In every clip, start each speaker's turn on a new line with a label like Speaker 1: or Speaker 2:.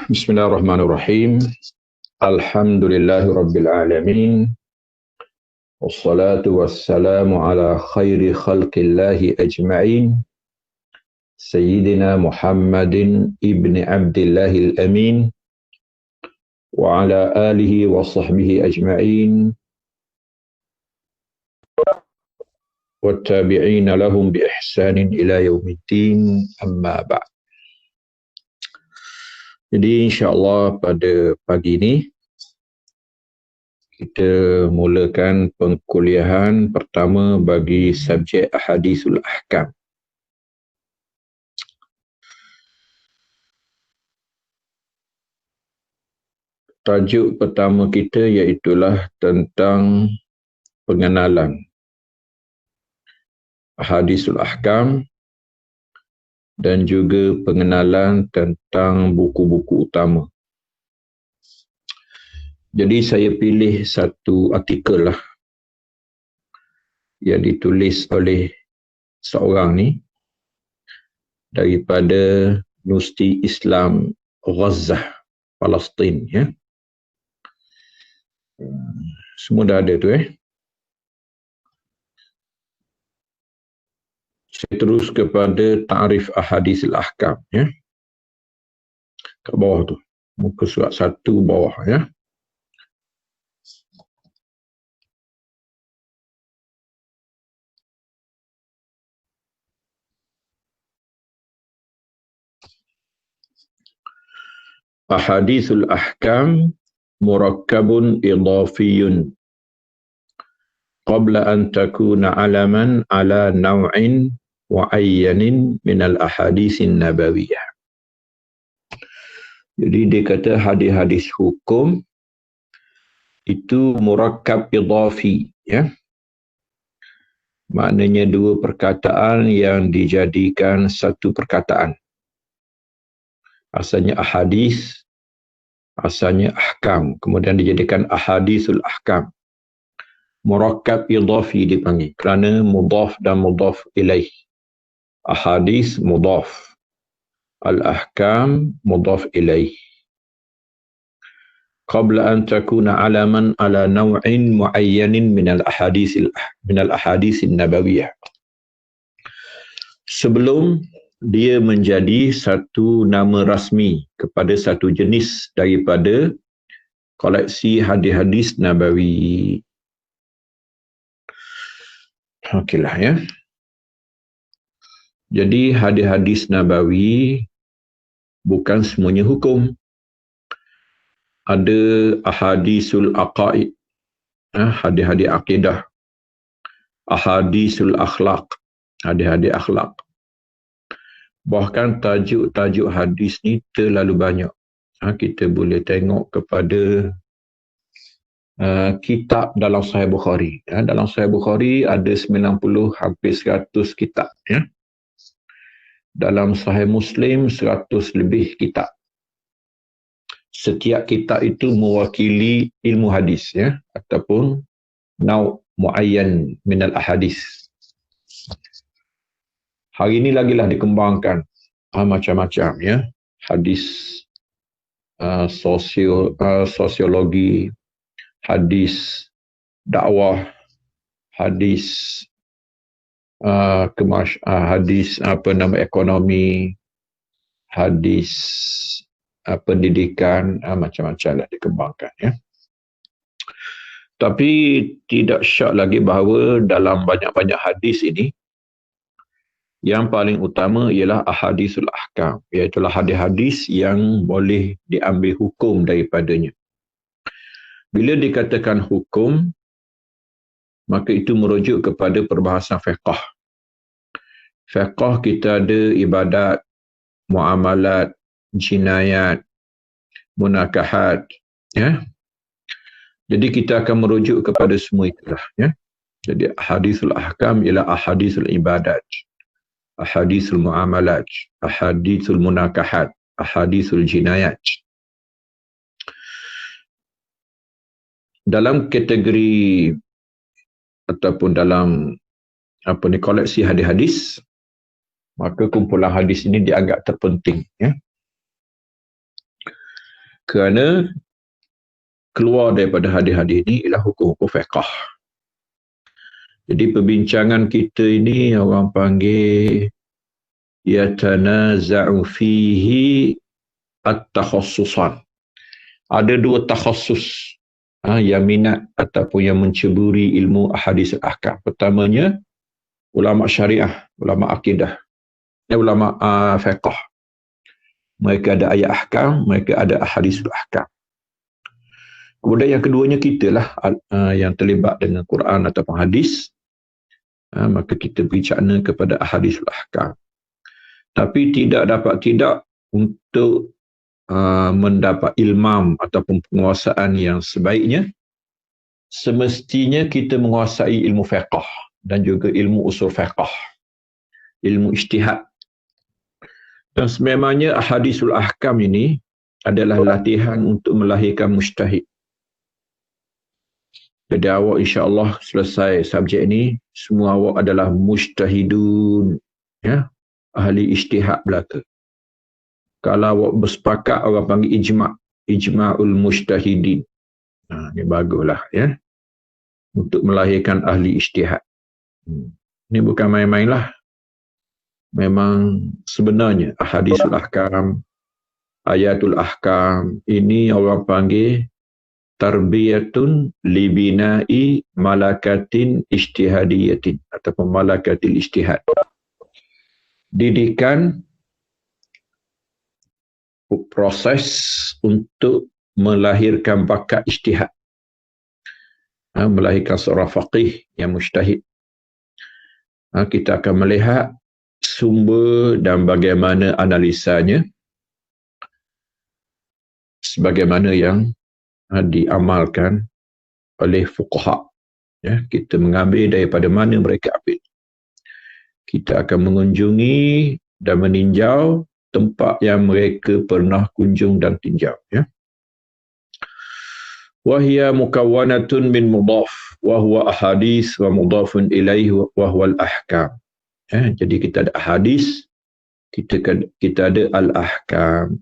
Speaker 1: Bismillahirrahmanirrahim. Alhamdulillahi Rabbil Alamin. Wassalatu wassalamu ala khairi khalqillahi ajma'in. Sayyidina Muhammadin ibni Abdillahil Amin. Wa ala alihi wa sahbihi ajma'in. Wattabi'ina lahum bi ihsanin ila yaumiddin. Amma ba'd. Jadi insyaAllah pada pagi ini kita mulakan pengkuliahan pertama bagi subjek Ahadithul Ahkam. Tajuk pertama kita iaitulah tentang pengenalan Ahadithul Ahkam dan juga pengenalan tentang buku-buku utama. Jadi saya pilih satu artikel lah yang ditulis oleh seorang ni daripada Universiti Islam Gaza, Palestin, ya. Semua dah ada tu, Saya terus kepada ta'rif ahadithul ahkam, ya. Kat bawah tu, muka surat 1 bawah, ya. Ahadithul ahkam murakkabun idhafiyun qabla an takuna alaman ala naw'in mu'ayyanin minal ahadithin nabawiyah. Jadi dia kata hadis-hadis hukum itu murakkab idhafi, ya. Maknanya dua perkataan yang dijadikan satu perkataan. Asalnya ahadis, asalnya ahkam, kemudian dijadikan ahadithul ahkam. Murakkab idhafi dipanggil kerana mudhaf dan mudhaf ilaih. Ahadis mudhaf, al-ahkam mudhaf ilaih. Qabla an takuna alaman ala naw'in mu'ayyanin minal ahadithin nabawiyah. Sebelum dia menjadi satu nama rasmi kepada satu jenis daripada koleksi hadis-hadis nabawi. Okeylah, ya. Jadi hadis-hadis nabawi bukan semuanya hukum. Ada ahadisul aqaid, hadis-hadis akidah. Ahadisul akhlaq, hadis-hadis akhlaq. Bahkan tajuk-tajuk hadis ni terlalu banyak. Kita boleh tengok kepada kitab dalam Sahih Bukhari. Dalam Sahih Bukhari ada 90 hampir 100 kitab, ya. Dalam Sahih Muslim 100 lebih kitab. Setiap kitab itu mewakili ilmu hadis, ya, ataupun nau' muayyan minal ahadis. Hari ini lagilah dikembangkan macam-macam, ya. Hadis sosiologi, hadis dakwah, hadis hadis ekonomi, hadis pendidikan, macam-macam lah dikembangkan, ya. Tapi tidak syak lagi bahawa dalam banyak-banyak hadis ini yang paling utama ialah ahadithul ahkam, iaitu hadis-hadis yang boleh diambil hukum daripadanya. Bila dikatakan hukum, maka itu merujuk kepada perbahasan fiqh. Fiqh kita ada ibadat, muamalat, jinayat, munakahat, ya. Jadi kita akan merujuk kepada semua itulah, ya. Jadi ahadithul ahkam ialah ahadithul ibadat, ahadithul muamalat, ahadithul munakahat, ahadithul jinayat. Dalam kategori ataupun dalam koleksi hadis-hadis, maka kumpulan hadis ini dianggap terpenting, ya. Kerana keluar daripada hadis-hadis ini ialah hukum-hukum fiqh. Jadi perbincangan kita ini orang panggil yatanaza'u fihi at-takhassusan. Ada dua takhassus yang minat ataupun yang menceburi ilmu ahadis al-ahkam. Pertamanya, ulama syariah, ulama akidah, ulama fiqh. Mereka ada ayat ahkam, mereka ada ahadis al-ahkam. Kemudian yang keduanya kita lah yang terlibat dengan Quran ataupun hadis. Maka kita bicara kepada ahadis al-ahkam. Tapi tidak untuk mendapat ilmam ataupun penguasaan yang sebaiknya, semestinya kita menguasai ilmu fiqh dan juga ilmu usul fiqh, ilmu ijtihad. Dan sememangnya ahadisul ahkam ini adalah latihan untuk melahirkan mujtahid. Jadi awak insya-Allah selesai subjek ini, semua awak adalah mujtahidun, ya, ahli ijtihad belaka. Kalau awak bersepakat, orang panggil ijma'ul mujtahidin. Ini baguslah, ya, untuk melahirkan ahli ijtihad. Ini bukan main-main lah. Memang sebenarnya ahadisul ahkam, ayatul ahkam, ini orang panggil tarbiyatun libina'i malakatin ijtihadiyatin ataupun malakatil ijtihad. Didikan proses untuk melahirkan bakat ijtihad, melahirkan seorang faqih yang mujtahid. Kita akan melihat sumber dan bagaimana analisanya, sebagaimana yang diamalkan oleh fuqaha. Ya, kita mengambil daripada mana mereka ambil. Kita akan mengunjungi dan meninjau tempat yang mereka pernah kunjung dan tinjau. Ya. Wahia mukawwanatun min mudhaf wa huwa ahadis wa mudhafun ilaihi wa huwa al-ahkam. Ya, jadi kita ada ahadis, kita ada al-ahkam.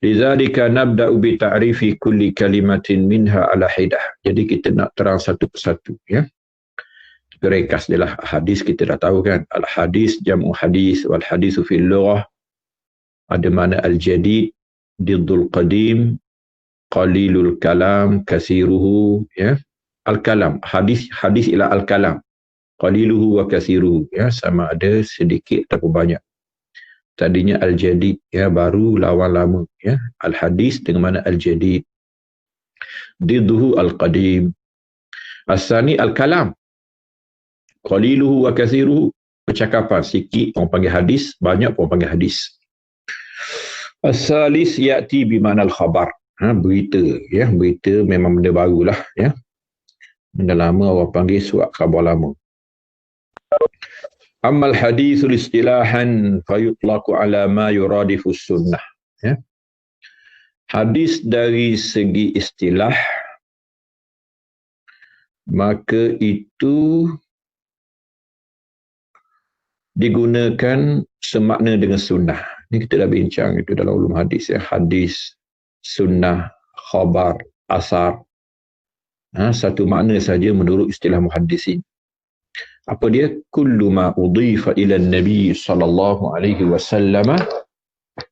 Speaker 1: Lidzalika nabda'u bi ta'rifi kulli kalimatin minha ala hidah. Jadi kita nak terang satu persatu, ya. Ringkas adalah hadis, kita dah tahu kan. Al-hadis jam'u hadis wal hadisu fil lughah. Ada mana al-jadid, diddul qadim, qalilul kalam, kasiruhu, ya. Al-kalam, hadis ila al-kalam. Qaliluhu wa kasiruhu, ya, sama ada sedikit ataupun banyak. Tadinya al-jadid, ya, baru lawan lama, ya. Al-hadis dengan mana al-jadid. Didduhu al-qadim. As-sani al-kalam. Qaliluhu wa kasiruhu, percakapan, sikit orang panggil hadis, banyak orang panggil hadis. As-salis ya'ti bimanal khabar. Berita, ya, berita memang benda barulah, ya. Benda lama orang panggil surat khabar lama. Ammal hadithul istilahan fayutlaqu ala ma yuradifu sunnah, ya. Hadis dari segi istilah, maka itu digunakan semakna dengan sunnah. Ini kita dah bincang itu dalam ulum hadis, ya. Hadis, sunnah, khabar, asar, satu makna saja menurut istilah muhaddisin. Apa dia? Kullu ma udhifa ila nabi sallallahu alaihi wasallam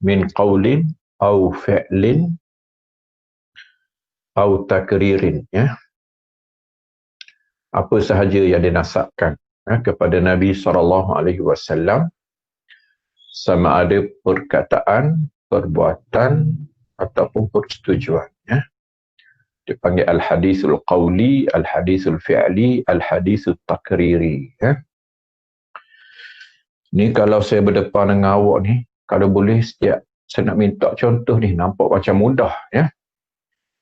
Speaker 1: min qawlin aw fi'lin aw takririn, ya. Apa sahaja yang dinasabkan kepada Nabi sallallahu alaihi wasallam, sama ada perkataan, perbuatan ataupun persetujuan, ya. Dipanggil al-hadisul qawli, al-hadisul fi'li, al-hadisul takriri, ya. Ni kalau saya berdepan dengan awak ni, kalau boleh setiap saya nak minta contoh ni, nampak macam mudah, ya.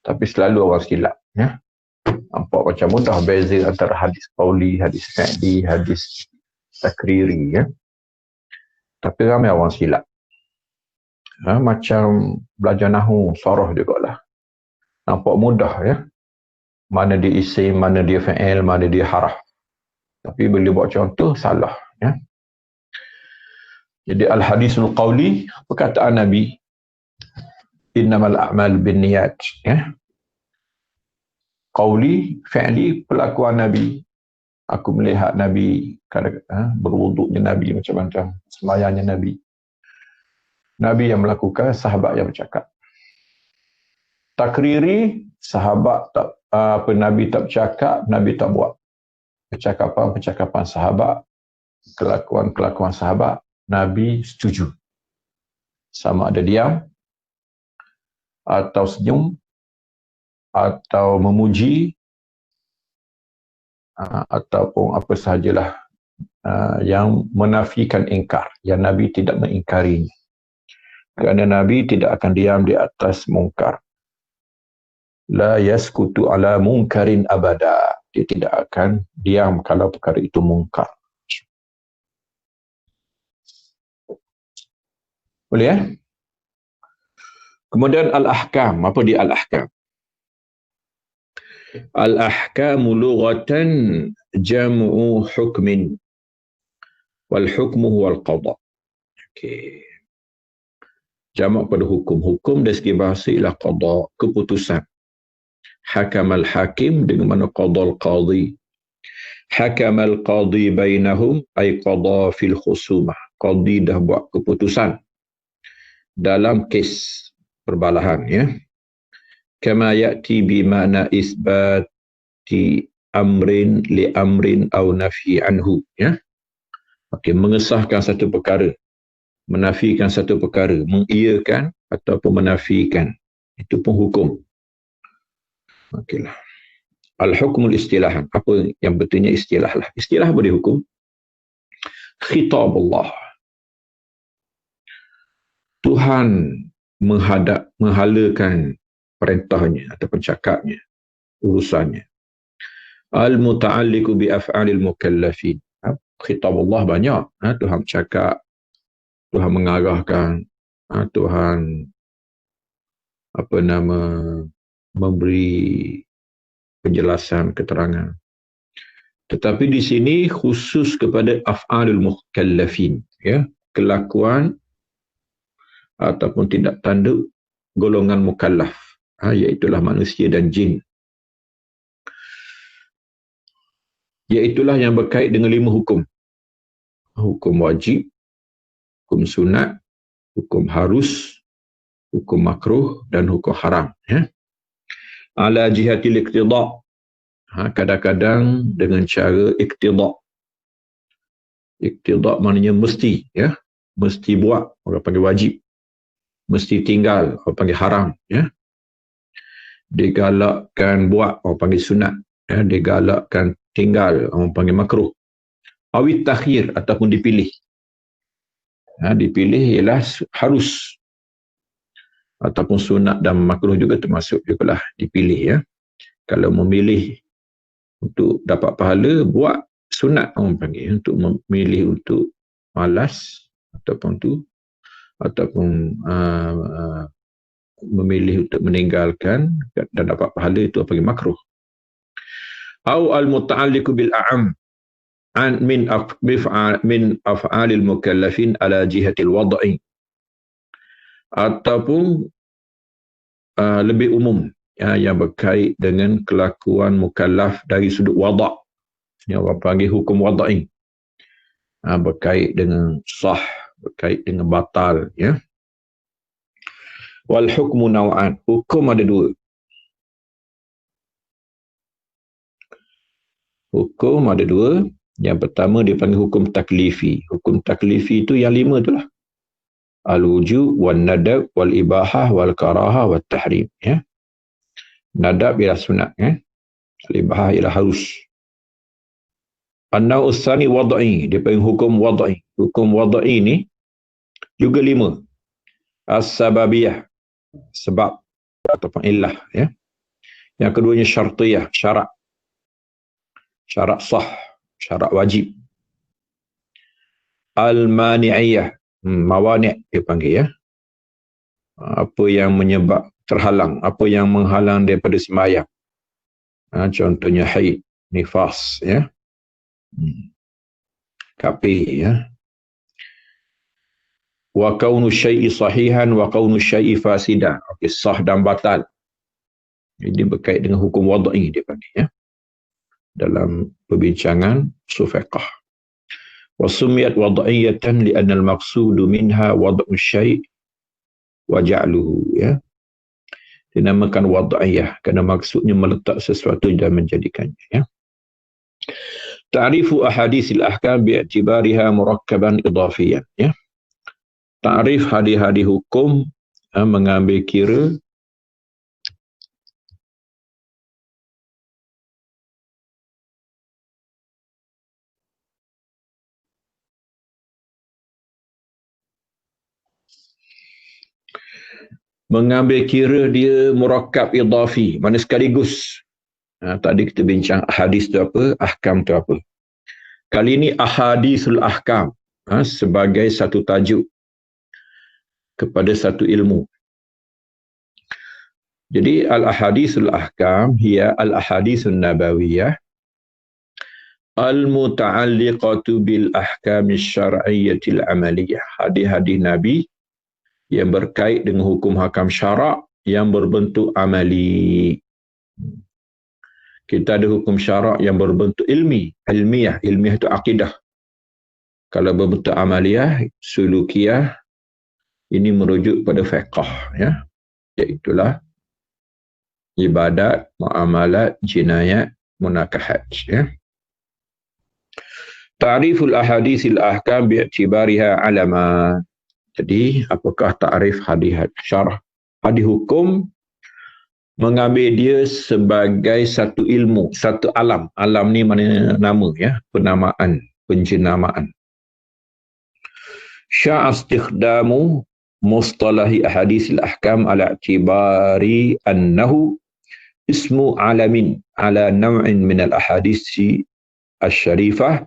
Speaker 1: Tapi selalu orang silap, ya. Nampak macam mudah beza antara hadis qawli, hadis fi'li, hadis takriri, ya. Tapi ramai orang silap. Macam belajar nahu, soroh jugalah. Nampak mudah, ya. Mana dia isim, mana dia fa'il, mana dia haraf. Tapi bila buat contoh, salah, ya. Jadi al-hadisul qawli, perkataan Nabi, innamal a'mal binniyat, ya. Qauli, fi'li, perlakuan Nabi. Aku melihat Nabi berwuduknya Nabi macam-macam, sembahyangnya Nabi. Nabi yang melakukan, sahabat yang bercakap. Takriri, sahabat tak Nabi tak bercakap, Nabi tak buat. Percakapan sahabat, kelakuan sahabat, Nabi setuju. Sama ada diam, atau senyum, atau memuji, ataupun apa sahajalah yang menafikan ingkar, yang Nabi tidak mengingkarinya. Kerana Nabi tidak akan diam di atas mungkar. La yaskutu ala munkarin abada. Dia tidak akan diam kalau perkara itu mungkar. Boleh ya? Kemudian al-ahkam. Apa dia al-ahkam? Al-ahkamu lughatan jam'u hukmin. Wal hukmu huwal qadha. Okey. Jamak pada hukum. Hukum dari segi bahasa ialah qadha, keputusan. Hakam al-hakim dengan mana qadha al-qadhi. Hakam al-qadhi bainahum ay qadha fil khusumah. Qadhi dah buat keputusan dalam kes perbalahan, ya. Kama ya'ti bi ma'na isbati amrin li amrin aw nafi anhu, ya. Okey, mengesahkan satu perkara, menafikan satu perkara, mengiyakan ataupun menafikan. Itu pun hukum. Okeylah. Al-hukmul istilahan. Apa yang betulnya istilah lah. Istilah boleh hukum. Khitab Allah. Tuhan menghalakan perintahnya atau cakapnya, urusannya. Al-muta'alliqu bi af'alil mukallafin. Khitab Allah banyak. Tuhan cakap, Tuhan mengarahkan, Tuhan memberi penjelasan, keterangan. Tetapi di sini khusus kepada af'alul mukallafin, ya, kelakuan ataupun tindak tanduk golongan mukallaf, iaitulah manusia dan jin. Iaitulah yang berkait dengan 5 hukum. Hukum wajib, hukum sunat, hukum harus, hukum makruh dan hukum haram, ya. Ala jihatil iqtida'. Kadang-kadang dengan cara iqtida'. Iqtida' maknanya mesti, ya. Mesti buat, orang panggil wajib. Mesti tinggal, orang panggil haram, ya. Digalakkan buat, orang panggil sunat, ya. Digalakkan tinggal, orang panggil makruh. Awit takhir, ataupun dipilih. Dipilih ialah harus, ataupun sunat dan makruh juga termasuk jugalah dipilih, ya. Kalau memilih untuk dapat pahala, buat sunat, orang panggil. Untuk memilih untuk malas ataupun memilih untuk meninggalkan dan dapat pahala, itu apa panggil makruh. Au al-muta'alliqu bil a'am min af'alil mukallafin ala jihatil wad'i. Ataupun lebih umum, ya, yang berkait dengan kelakuan mukallaf dari sudut wada', yang orang panggil hukum wada'i. Berkait dengan sah, berkait dengan batal, ya. Wal hukmu naw'an. Hukum ada 2. Hukum ada 2. Yang pertama dipanggil hukum taklifi. Hukum taklifi itu yang 5 itulah. Al-wujub, wal nadab, wal ibahah, wal karahah, wal tahrim, ya. Nadab ialah sunat, ya. Al-ibahah ialah harus. An-naw' tsani wad'i, dipanggil hukum wad'i. Hukum wad'i ni juga 5. As-sababiyah, sebab ataupun illah, ya. Yang keduanya syartiyah, syarat. Syarat sah, syarat wajib. Al-mani'iyah, mawani' dipanggil, ya. Apa yang menyebab terhalang, apa yang menghalang daripada sembahyang. Contohnya haid, nifas, ya. Kapi, ya. wa kaunu syai'i sahihan wa kaunu syai'i fasidan. Okey, sah dan batal. Ini berkait dengan hukum wad'i dia panggil, ya, dalam perbincangan usul fiqh. Wa sumiyat wad'iyatan li anna al-maqsudu minha wad'u syai' wa ja'luhu, ya. Dinamakan wad'iyah kerana maksudnya meletak sesuatu dan menjadikannya, ya. Ta'rifu ahaditsil ahkam bi'tibariha murakkaban idafiyan, ya. Ta'rif hadis-hadis hukum mengambil kira dia murakkab idafi, mana sekaligus. Tadi kita bincang hadis tu apa, ahkam tu apa. Kali ini ahadisul ahkam, sebagai satu tajuk kepada satu ilmu. Jadi al-ahadisul ahkam hiya al-ahadisun nabawiyah al-muta'alliqatu bil ahkami syar'iyyatil amaliyah. Hadis-hadis Nabi yang berkait dengan hukum hakam syarak yang berbentuk amali. Kita ada hukum syarak yang berbentuk ilmiah. Ilmiah itu akidah. Kalau berbentuk amaliyah, sulukiyah, ini merujuk pada fiqh, ya. Iaitulah ibadat, muamalat, jinayat, munakahat, ya. Ta'riful ahadisil ahkam bi'tibariha alama. Jadi, apakah ta'rif hadis syarah? Hadis hukum mengambil dia sebagai satu ilmu, satu alam. Alam ni mana nama, ya, penamaan, penjenamaan. Sya'a istikhdamu mustalahi ahadisil ahkam ala i'tibari annahu ismu alamin ala naw'in min al-ahadisi asy-syarifah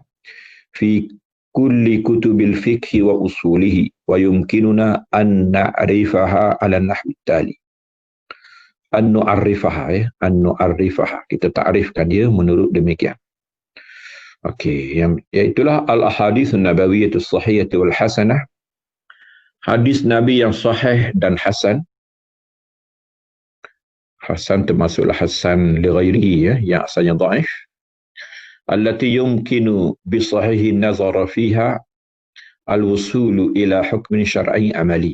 Speaker 1: fi kulli kutubil fiqhi wa usulihi wa yumkinuna an na'rifaha ala nahwi tali. An nu'arrifaha, kita ta'rifkan dia menurut demikian. Okey, iaitulah al-ahaditsun nabawiyatus sahihah wal hasanah. Hadis Nabi yang sahih dan hasan. Hasan termasuklah hasan li ghairihi, ya, yang asalnya dhaif. Allati yumkinu bi sahihi nazara fiha al-wusulu ila hukmin syar'i amali.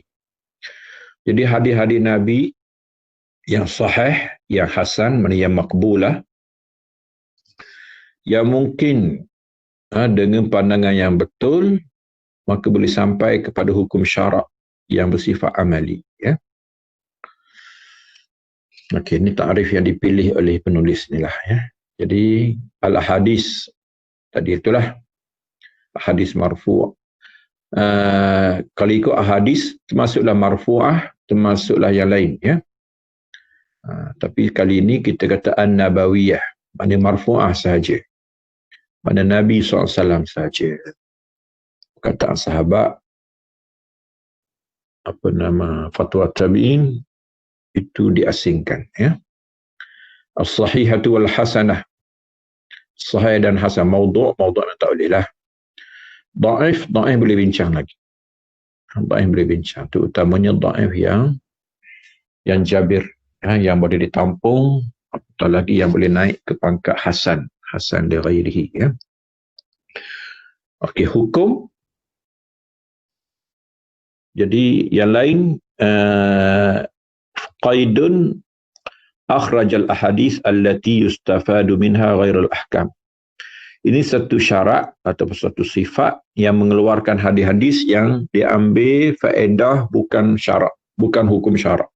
Speaker 1: Jadi hadis-hadis Nabi yang sahih, yang hasan, yang makbulah, yang mungkin dengan pandangan yang betul, maka boleh sampai kepada hukum syarak yang bersifat amali, ya. Okey, ini takrif yang dipilih oleh penulis ni lah, ya. Jadi al-hadis tadi itulah hadis marfu'. Kalau ikut hadis termasuklah marfu'ah, termasuklah yang lain, ya. Tapi kali ini kita kata an-nabawiyah, mana marfu'ah sahaja, mana Nabi SAW sahaja. Perkataan sahabat, fatwa tabi'in itu diasingkan, ya. As-sahihatu wal hasanah, sahih dan hasan. Maudhu' tak boleh lah. Dhaif boleh bincang lagi. Dhaif boleh bincang, terutamanya dhaif yang jabir, yang boleh ditampung, atau lagi yang boleh naik ke pangkat hasan li ghairihi, ya. Okey, hukum. Jadi yang lain, qaidun akhrajal ahadith allati yustafadu minha ghairul ahkam. Ini satu syarat atau satu sifat yang mengeluarkan hadis-hadis yang diambil faedah bukan syarat, bukan hukum syarat.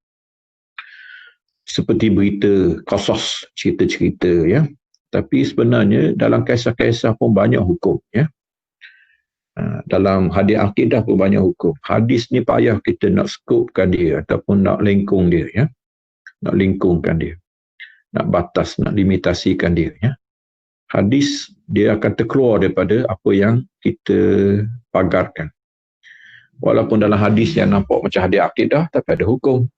Speaker 1: Seperti berita qasas, cerita-cerita, ya. Tapi sebenarnya dalam kisah-kisah pun banyak hukum, ya. Dalam hadis akidah pun banyak hukum. Hadis ni payah kita nak skupkan dia ataupun nak lengkung dia, ya. Nak lingkungkan dia, nak batas, nak limitasikan dia, ya. Hadis dia akan terkeluar daripada apa yang kita pagarkan. Walaupun dalam hadis yang nampak macam hadis akidah, tapi ada hukum.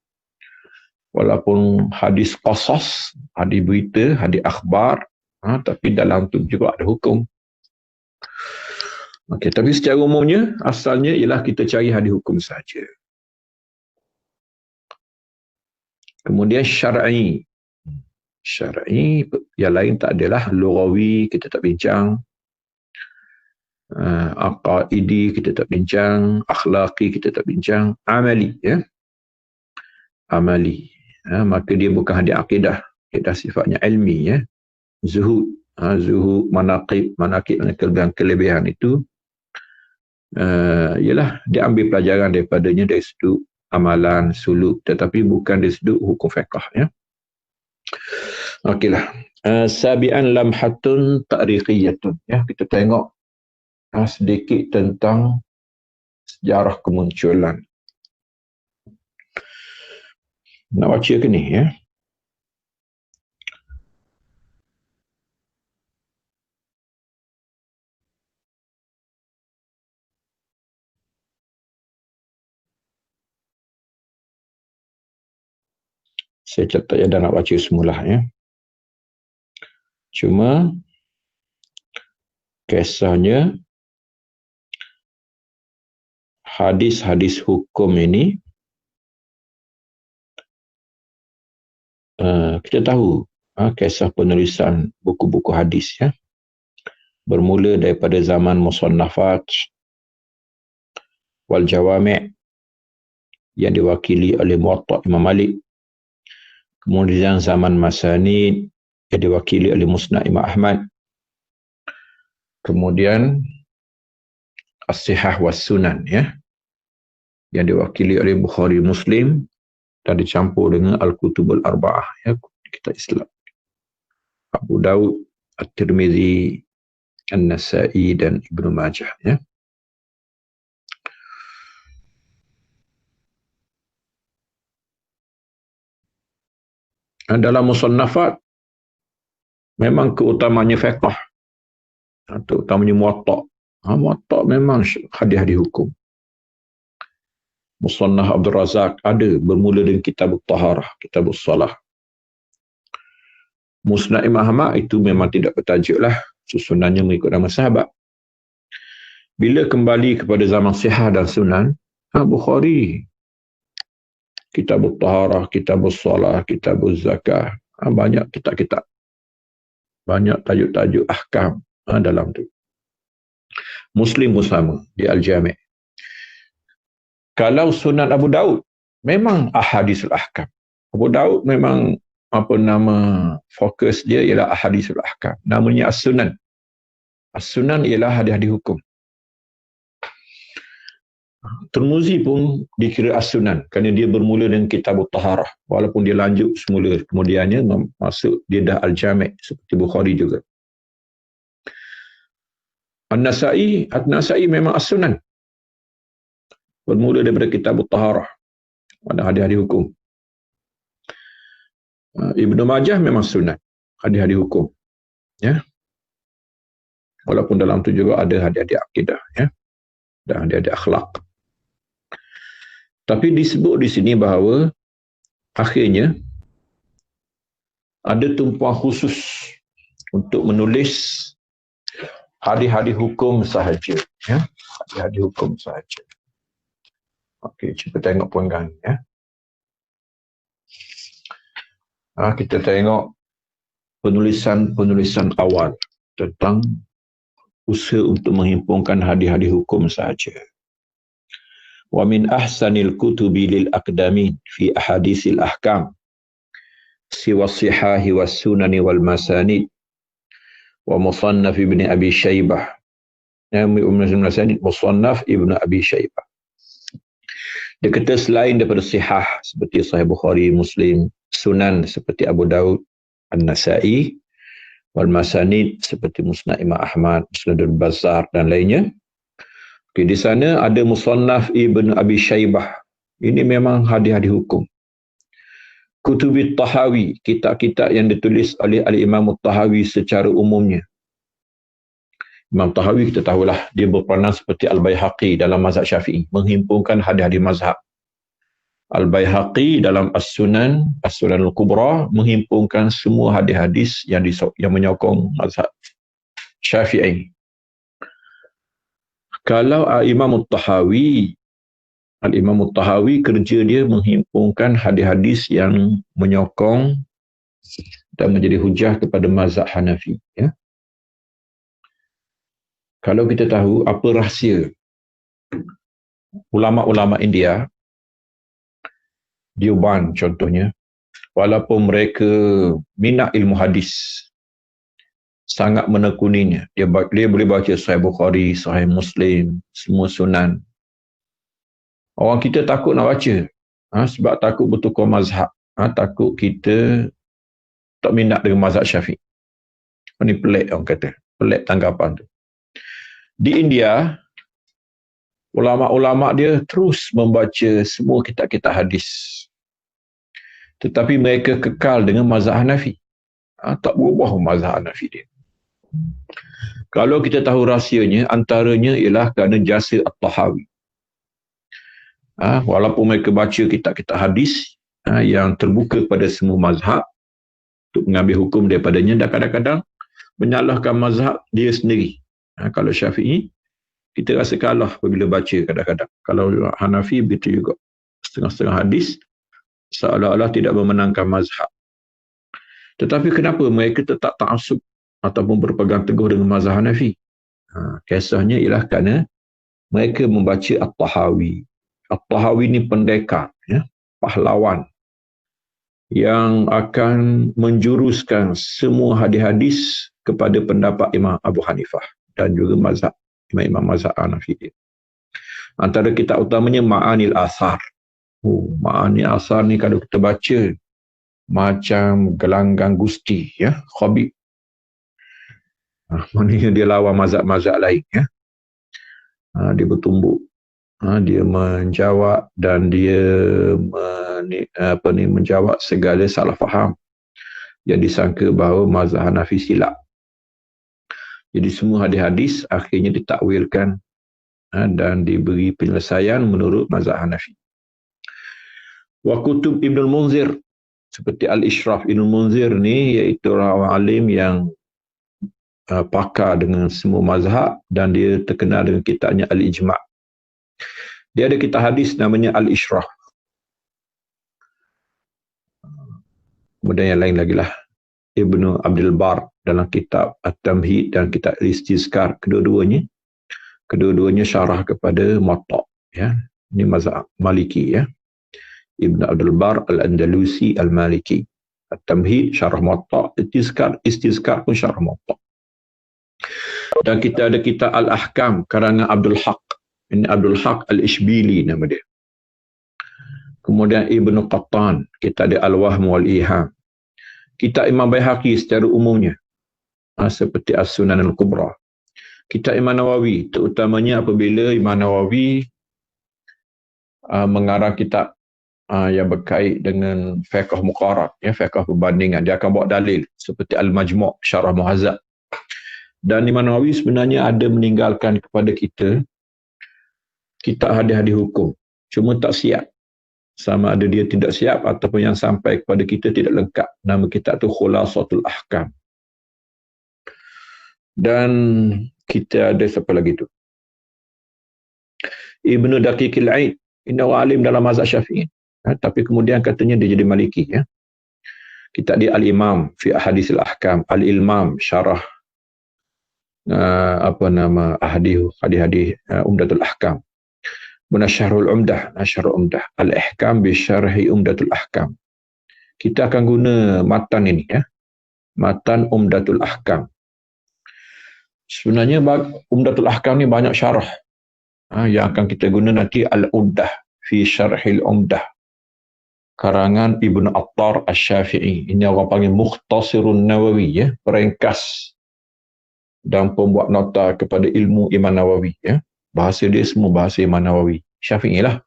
Speaker 1: Walaupun hadis qasas, hadis berita, hadis akhbar, tapi dalam tu juga ada hukum. Okey, tapi secara umumnya asalnya ialah kita cari hadis hukum saja. Kemudian syar'i. Syar'i yang lain tak adalah, lughawi kita tak bincang, aqaidi kita tak bincang, akhlaqi kita tak bincang, amali ya. Amali. Maka dia bukan hadis akidah. Akidah sifatnya ilmi ya. Zuhud, zuhud, manaqib dan kelebihan itu ialah dia ambil pelajaran daripadanya dari sudut amalan, suluk, tetapi bukan dari sudut hukum fiqh ya. Okeylah. Sabian lamhatun ta'riqiyatun ya, kita tengok sedikit tentang sejarah kemunculan. Nak baca ke ni ya? Saya catat ya, dah nak baca semula ya. Cuma kisahnya hadis-hadis hukum ini kita tahu kisah penulisan buku-buku hadis ya, bermula daripada zaman musannafat wal jawami' yang diwakili oleh Muwatta Imam Malik, kemudian zaman masanid yang diwakili oleh Musnad Imam Ahmad, kemudian as-sihah was sunan ya, yang diwakili oleh Bukhari Muslim dan dicampur dengan Al-Kutubul Arba'ah ya, kitab Islam, Abu Daud, At-Tirmizi, An-Nasa'i dan Ibnu Majah ya. Dalam musannafat memang keutamanya fiqh, terutamanya Muwatta. Muwatta memang hadis-hadis hukum. Musannaf Abdul Razak ada, bermula dengan kitab Taharah, kitab Salah. Musnad Imam Ahmad itu memang tidak bertajuk lah, susunannya mengikut nama sahabat. Bila kembali kepada zaman sihah dan sunan, Bukhari, kitab Taharah, kitab Salah, kitab Zakah, banyak kitab-kitab, banyak tajuk-tajuk ahkam dalam tu. Muslim pun sama, di Al-Jami'. Kalau Sunan Abu Daud, memang ahadisul ahkam. Abu Daud memang fokus dia ialah ahadisul ahkam. Namanya As-Sunan. As-Sunan ialah hadis-hadis hukum. Tirmizi pun dikira As-Sunan kerana dia bermula dengan kitab Taharah, walaupun dia lanjut semula kemudiannya masuk dia dah Al-Jami' seperti Bukhari juga. An-Nasa'i memang As-Sunan, bermula daripada kitab Taharah, ada hadis-hadis hukum. Ibnu Majah memang Sunan, hadis-hadis hukum ya, walaupun dalam tu juga ada hadis-hadis akidah ya, dan hadis-hadis akhlak. Tapi disebut di sini bahawa akhirnya ada tumpuan khusus untuk menulis hadis-hadis hukum sahaja ya, hadis-hadis hukum sahaja. Okey, cuba tengok perenggan ya. Kita tengok penulisan awal tentang usaha untuk menghimpunkan hadis-hadis hukum sahaja. Wa min ahsanil kutubi lil aqdamin fi ahadisil ahkam siwa sihahi was sunani wal masanid wa musannaf ibn Abi Shaybah. Musannaf ibn Abi Shaybah. Dia kata selain daripada sihah seperti Sahih Bukhari, Muslim, Sunan seperti Abu Daud, An-Nasa'i, wal Masanid seperti Musnad Imam Ahmad, Musnadul Bazzar dan lainnya. Okay, di sana ada Musannaf Ibn Abi Shaybah. Ini memang hadis-hadis hukum. Kutubit Tahawi, kitab-kitab yang ditulis oleh Al-Imam Tahawi secara umumnya. Imam Tahawi kita tahulah dia berperanan seperti Al-Baihaqi dalam mazhab Syafi'i, menghimpunkan hadis-hadis mazhab. Al-Baihaqi dalam As-Sunan, As-Sunan Al-Kubra, menghimpunkan semua hadis-hadis yang menyokong mazhab Syafi'i. Kalau Imam At-Tahawi, Al-Imam At-Tahawi kerja dia menghimpunkan hadis-hadis yang menyokong dan menjadi hujah kepada mazhab Hanafi. Ya. Kalau kita tahu apa rahsia ulama-ulama India, Deoband contohnya, walaupun mereka minat ilmu hadis, sangat menekuninya. Dia boleh baca Sahih Bukhari, Sahih Muslim, semua sunan. Orang kita takut nak baca. Sebab takut bertukar mazhab. Takut kita tak minat dengan mazhab Syafi'i. Ini pelik orang kata. Pelik tanggapan tu. Di India, ulama-ulama dia terus membaca semua kitab-kitab hadis. Tetapi mereka kekal dengan mazhab Hanafi. Tak berubah mazhab Hanafi dia. Kalau kita tahu rahsianya, antaranya ialah kerana jasa At-Tahawi. Walaupun mereka baca kitab-kitab hadis yang terbuka pada semua mazhab untuk mengambil hukum daripadanya, dan kadang-kadang menyalahkan mazhab dia sendiri. Kalau Syafi'i, kita rasa kalah apabila baca kadang-kadang. Kalau Hanafi, begitu juga. Setengah-setengah hadis, seolah-olah tidak memenangkan mazhab. Tetapi kenapa mereka tetap ta'assub ataupun berpegang teguh dengan mazhab Hanafi? Kisahnya ialah kerana mereka membaca At-Tahawi. At-Tahawi ni pendekar, pahlawan yang akan menjuruskan semua hadis-hadis kepada pendapat Imam Abu Hanifah dan juga mazhab imam-imam mazhab Hanafi. Antara kitab utamanya Ma'anil Athar. Ma'anil Athar ni kalau kita baca macam gelanggang gusti, Khabib. Maknanya dia lawan mazhab-mazhab lain, dia bertumbuk. Dia menjawab dan dia menjawab segala salah faham yang disangka bahawa mazhab Hanafi silap. Jadi semua hadis-hadis akhirnya ditakwilkan dan diberi penyelesaian menurut mazhab Hanafi. Wa kutub Ibn al-Munzir seperti Al-Ishraf. Ibn al-Munzir ni iaitu orang alim yang pakar dengan semua mazhab dan dia terkenal dengan kitabnya Al-Ijma'. Dia ada kitab hadis namanya Al-Ishraf. Kemudian yang lain lagi lah. Ibnu Abdul Bar dalam kitab At-Tamhid dan kitab Al-Istizkar. Kedua-duanya syarah kepada Muwatta. Ini mazhab Maliki. Ibnu Abdul Bar Al-Andalusi Al-Maliki. At-Tamhid syarah Muwatta. Istizkar pun syarah Muwatta. Dan kita ada kitab Al-Ahkam karangan Abdul Haq. Ini Abdul Haq Al-Ishbili nama dia. Kemudian Ibnu Qattan, kita ada Al-Wahm wal-Iham. Kitab Imam Baihaqi secara umumnya, seperti As-Sunan Al-Kubra. Kitab Imam Nawawi, terutamanya apabila Imam Nawawi mengarang kitab yang berkait dengan fiqh muqarrar, fiqh perbandingan. Dia akan bawa dalil seperti Al-Majmu' Syarah Muhazzab. Dan Imam Nawawi sebenarnya ada meninggalkan kepada kita kitab hadis-hadis hukum. Cuma tak siap. Sama ada dia tidak siap ataupun yang sampai kepada kita tidak lengkap. Nama kitab tu Khulasatul Ahkam. Dan kita ada siapa lagi tu? Ibnu Daqiqil Aid. Ini orang alim dalam mazhab Syafi'i. Tapi kemudian katanya dia jadi Maliki. Kitab dia Al-Imam fi Ahadisil Ahkam. Al-Ilmam syarah hadis-hadis Umdatul Ahkam. Syarhul Umdah, Syarhul Umdah, Al-Ihkam bi Syarhi Umdatul Ahkam. Kita akan guna matan ini, matan Umdatul Ahkam. Sebenarnya Umdatul Ahkam ni banyak syarah. Yang akan kita guna nanti Al-Umdah fi Syarhil Umdah. Karangan Ibn Attar Asy-Syafi'i. Ini orang panggil Mukhtasirun Nawawi, peringkas dan pembuat nota kepada ilmu Imam Nawawi. Bahasa dia semua bahasa Imam Nawawi. Syafi'i lah.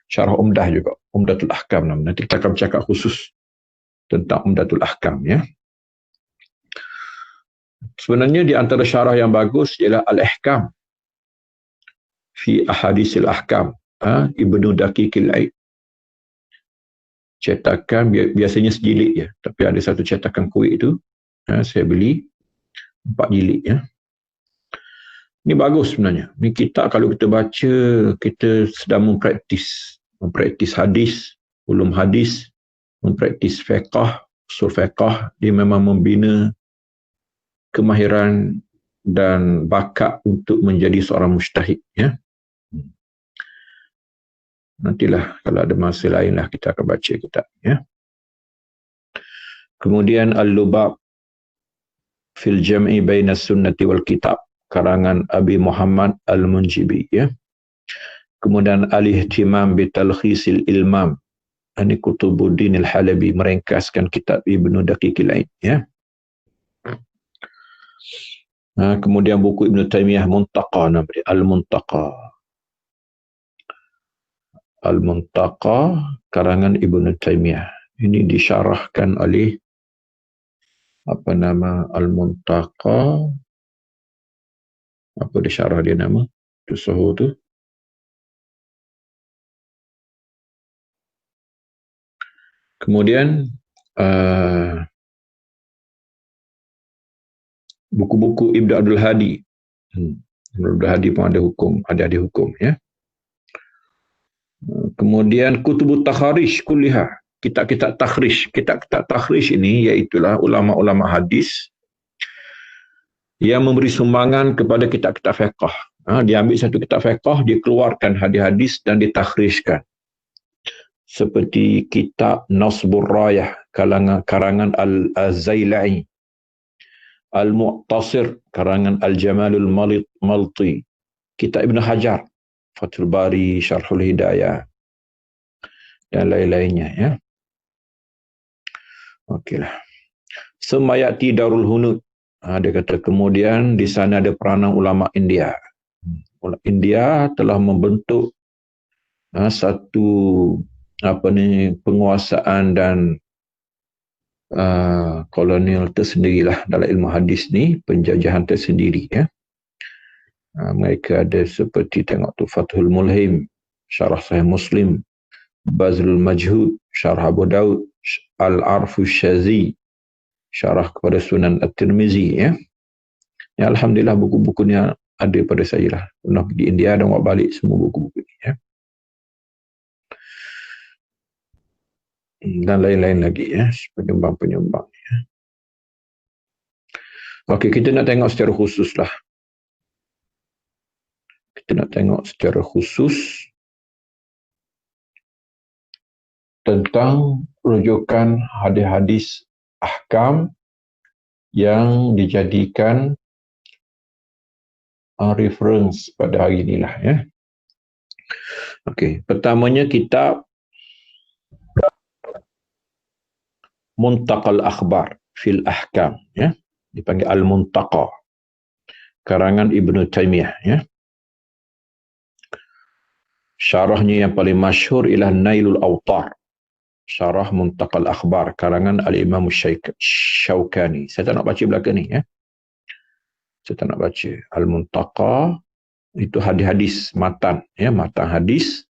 Speaker 1: Syarah Umdah juga. Umdatul Ahkam nama. Nanti kita akan bercakap khusus tentang Umdatul Ahkam. Sebenarnya di antara syarah yang bagus ialah Al-Ihkam fi Ahadisil Ahkam. Ibnu Daqiqil Aid. Cetakan biasanya sejilid tapi ada satu cetakan kuih itu saya beli 4 jilid Ini bagus sebenarnya. Ini kitab kalau kita baca, kita sedang mempraktis hadis, ulum hadis, mempraktis fiqh, usul fiqh. Dia memang membina kemahiran dan bakat untuk menjadi seorang mujtahid. Ya. Nantilah kalau ada masa lain lah kita akan baca kitab. Ya. Kemudian Al-Lubab fil Jam'i Baina Sunnati wal Kitab, karangan Abi Muhammad Al-Munjibi. Ya. Kemudian Al-Ihtimam bi Talkhisil Ilmam, ini Kutubuddin Al-Halabi, meringkaskan kitab Ibnu Daqiqil Aid. Ya. Kemudian buku Ibnu Taimiyah Muntaqa, namanya Al-Muntaqa. Al-Muntaqa karangan Ibnu Taimiyah. Ini disyarahkan oleh Al-Muntaqa, apa disyarah dia nama? Tu Suhu tu. Kemudian buku-buku Ibnu Abdul Hadi. Ibnu Abdul Hadi pun ada hukum, ada hukum, ya. Kemudian Kutubut Takharij kulliha, kitab-kitab takhrij. Kitab-kitab takhrij ini iaitulah ulama-ulama hadis yang memberi sumbangan kepada kitab-kitab fiqh. Dia ambil satu kitab fiqh, dia keluarkan hadis-hadis dan ditakhrijkan. Seperti kitab Nasbur Rayah karangan Al-Zailai, Al-Mu'tasir karangan Al-Jamalul Malti, kitab Ibn Hajar, Fathul Bari, Syarhul Hidayah, dan lain-lainnya. Ya. Okeylah. Semayati Darul Hunud. Dia kata kemudian di sana ada peranan ulama India. India telah membentuk satu penguasaan dan kolonial tersendirilah dalam ilmu hadis ni, penjajahan tersendiri. Ya. Mereka ada seperti tengok tu Fathul Mulhim, Syarah Sahih Muslim, Bazlul Majhud, Syarah Abu Daud, Al-Arfu Syazi, Syarah kepada Sunan At-Tirmizi. Ya. Ya, alhamdulillah buku-buku ni ada pada saya lah. Pernah pergi India dan bawa balik semua buku-buku ni. Ya. Dan lain-lain lagi, ya, penyumbang-penyumbang. Ya. Okey, kita nak tengok secara khusus lah. Kita nak tengok secara khusus tentang rujukan hadis-hadis ahkam yang dijadikan reference pada hari inilah. Ya. Okey, pertamanya kitab Muntaqal Akhbar fil Ahkam, ya, dipanggil Al-Muntaqa, karangan Ibnu Taimiyah. Ya. Syarahnya yang paling masyhur ialah Nailul Awtar, Syarah Muntaqal Akhbar, karangan Al-Imam Syaukani. Saya tak nak baca belakang ni. Ya. Saya tak nak baca. Al-Muntaqa itu hadis-hadis matan, ya, matan hadis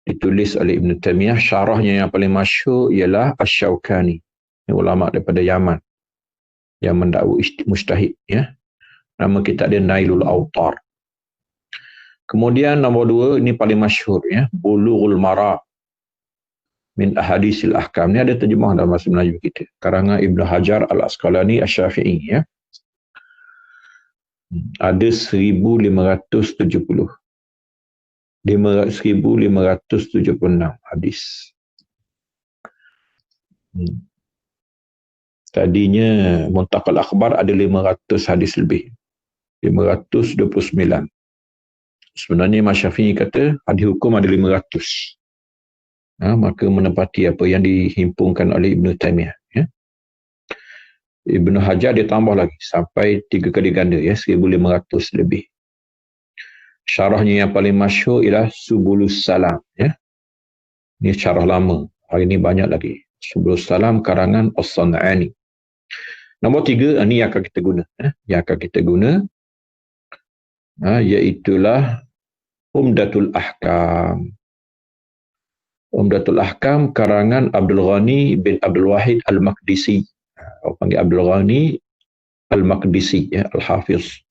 Speaker 1: ditulis oleh Ibn Taimiyah. Syarahnya yang paling masyhur ialah Asy-Syaukani, ulama daripada Yaman yang mendakwa mujtahid. Ya. Nama kitab dia Nailul Awtar. Kemudian nombor 2, ini paling masyhur, ya, Bulughul Maram min Ahadisil Ahkam. Ini ada terjemah dalam bahasa Melayu kita, karangan Ibn Hajar Al-Asqalani Asy-Syafi'i. Ya. Ada 1570. 1576 hadis. Tadinya Muntaqal Akhbar ada 500 hadis lebih. 529. Sebenarnya Imam Syafi'i kata hadis hukum ada 500. Maka menepati apa yang dihimpunkan oleh Ibn Taimiyah. Ya. Ibn Hajar dia tambah lagi sampai 3 kali ganda, ya, 1500 lebih. Syarahnya yang paling masyhur ialah Subulus Salam. Ya. Ini syarah lama. Hari ini banyak lagi. Subulus Salam karangan As-San'ani. Nombor 3, ini yang akan kita guna. Yang akan kita guna iaitulah Umdatul Ahkam. Umdatul Ahkam karangan Abdul Ghani bin Abdul Wahid Al-Maqdisi. Orang panggil Abdul Ghani Al-Maqdisi, ya, Al-Hafiz.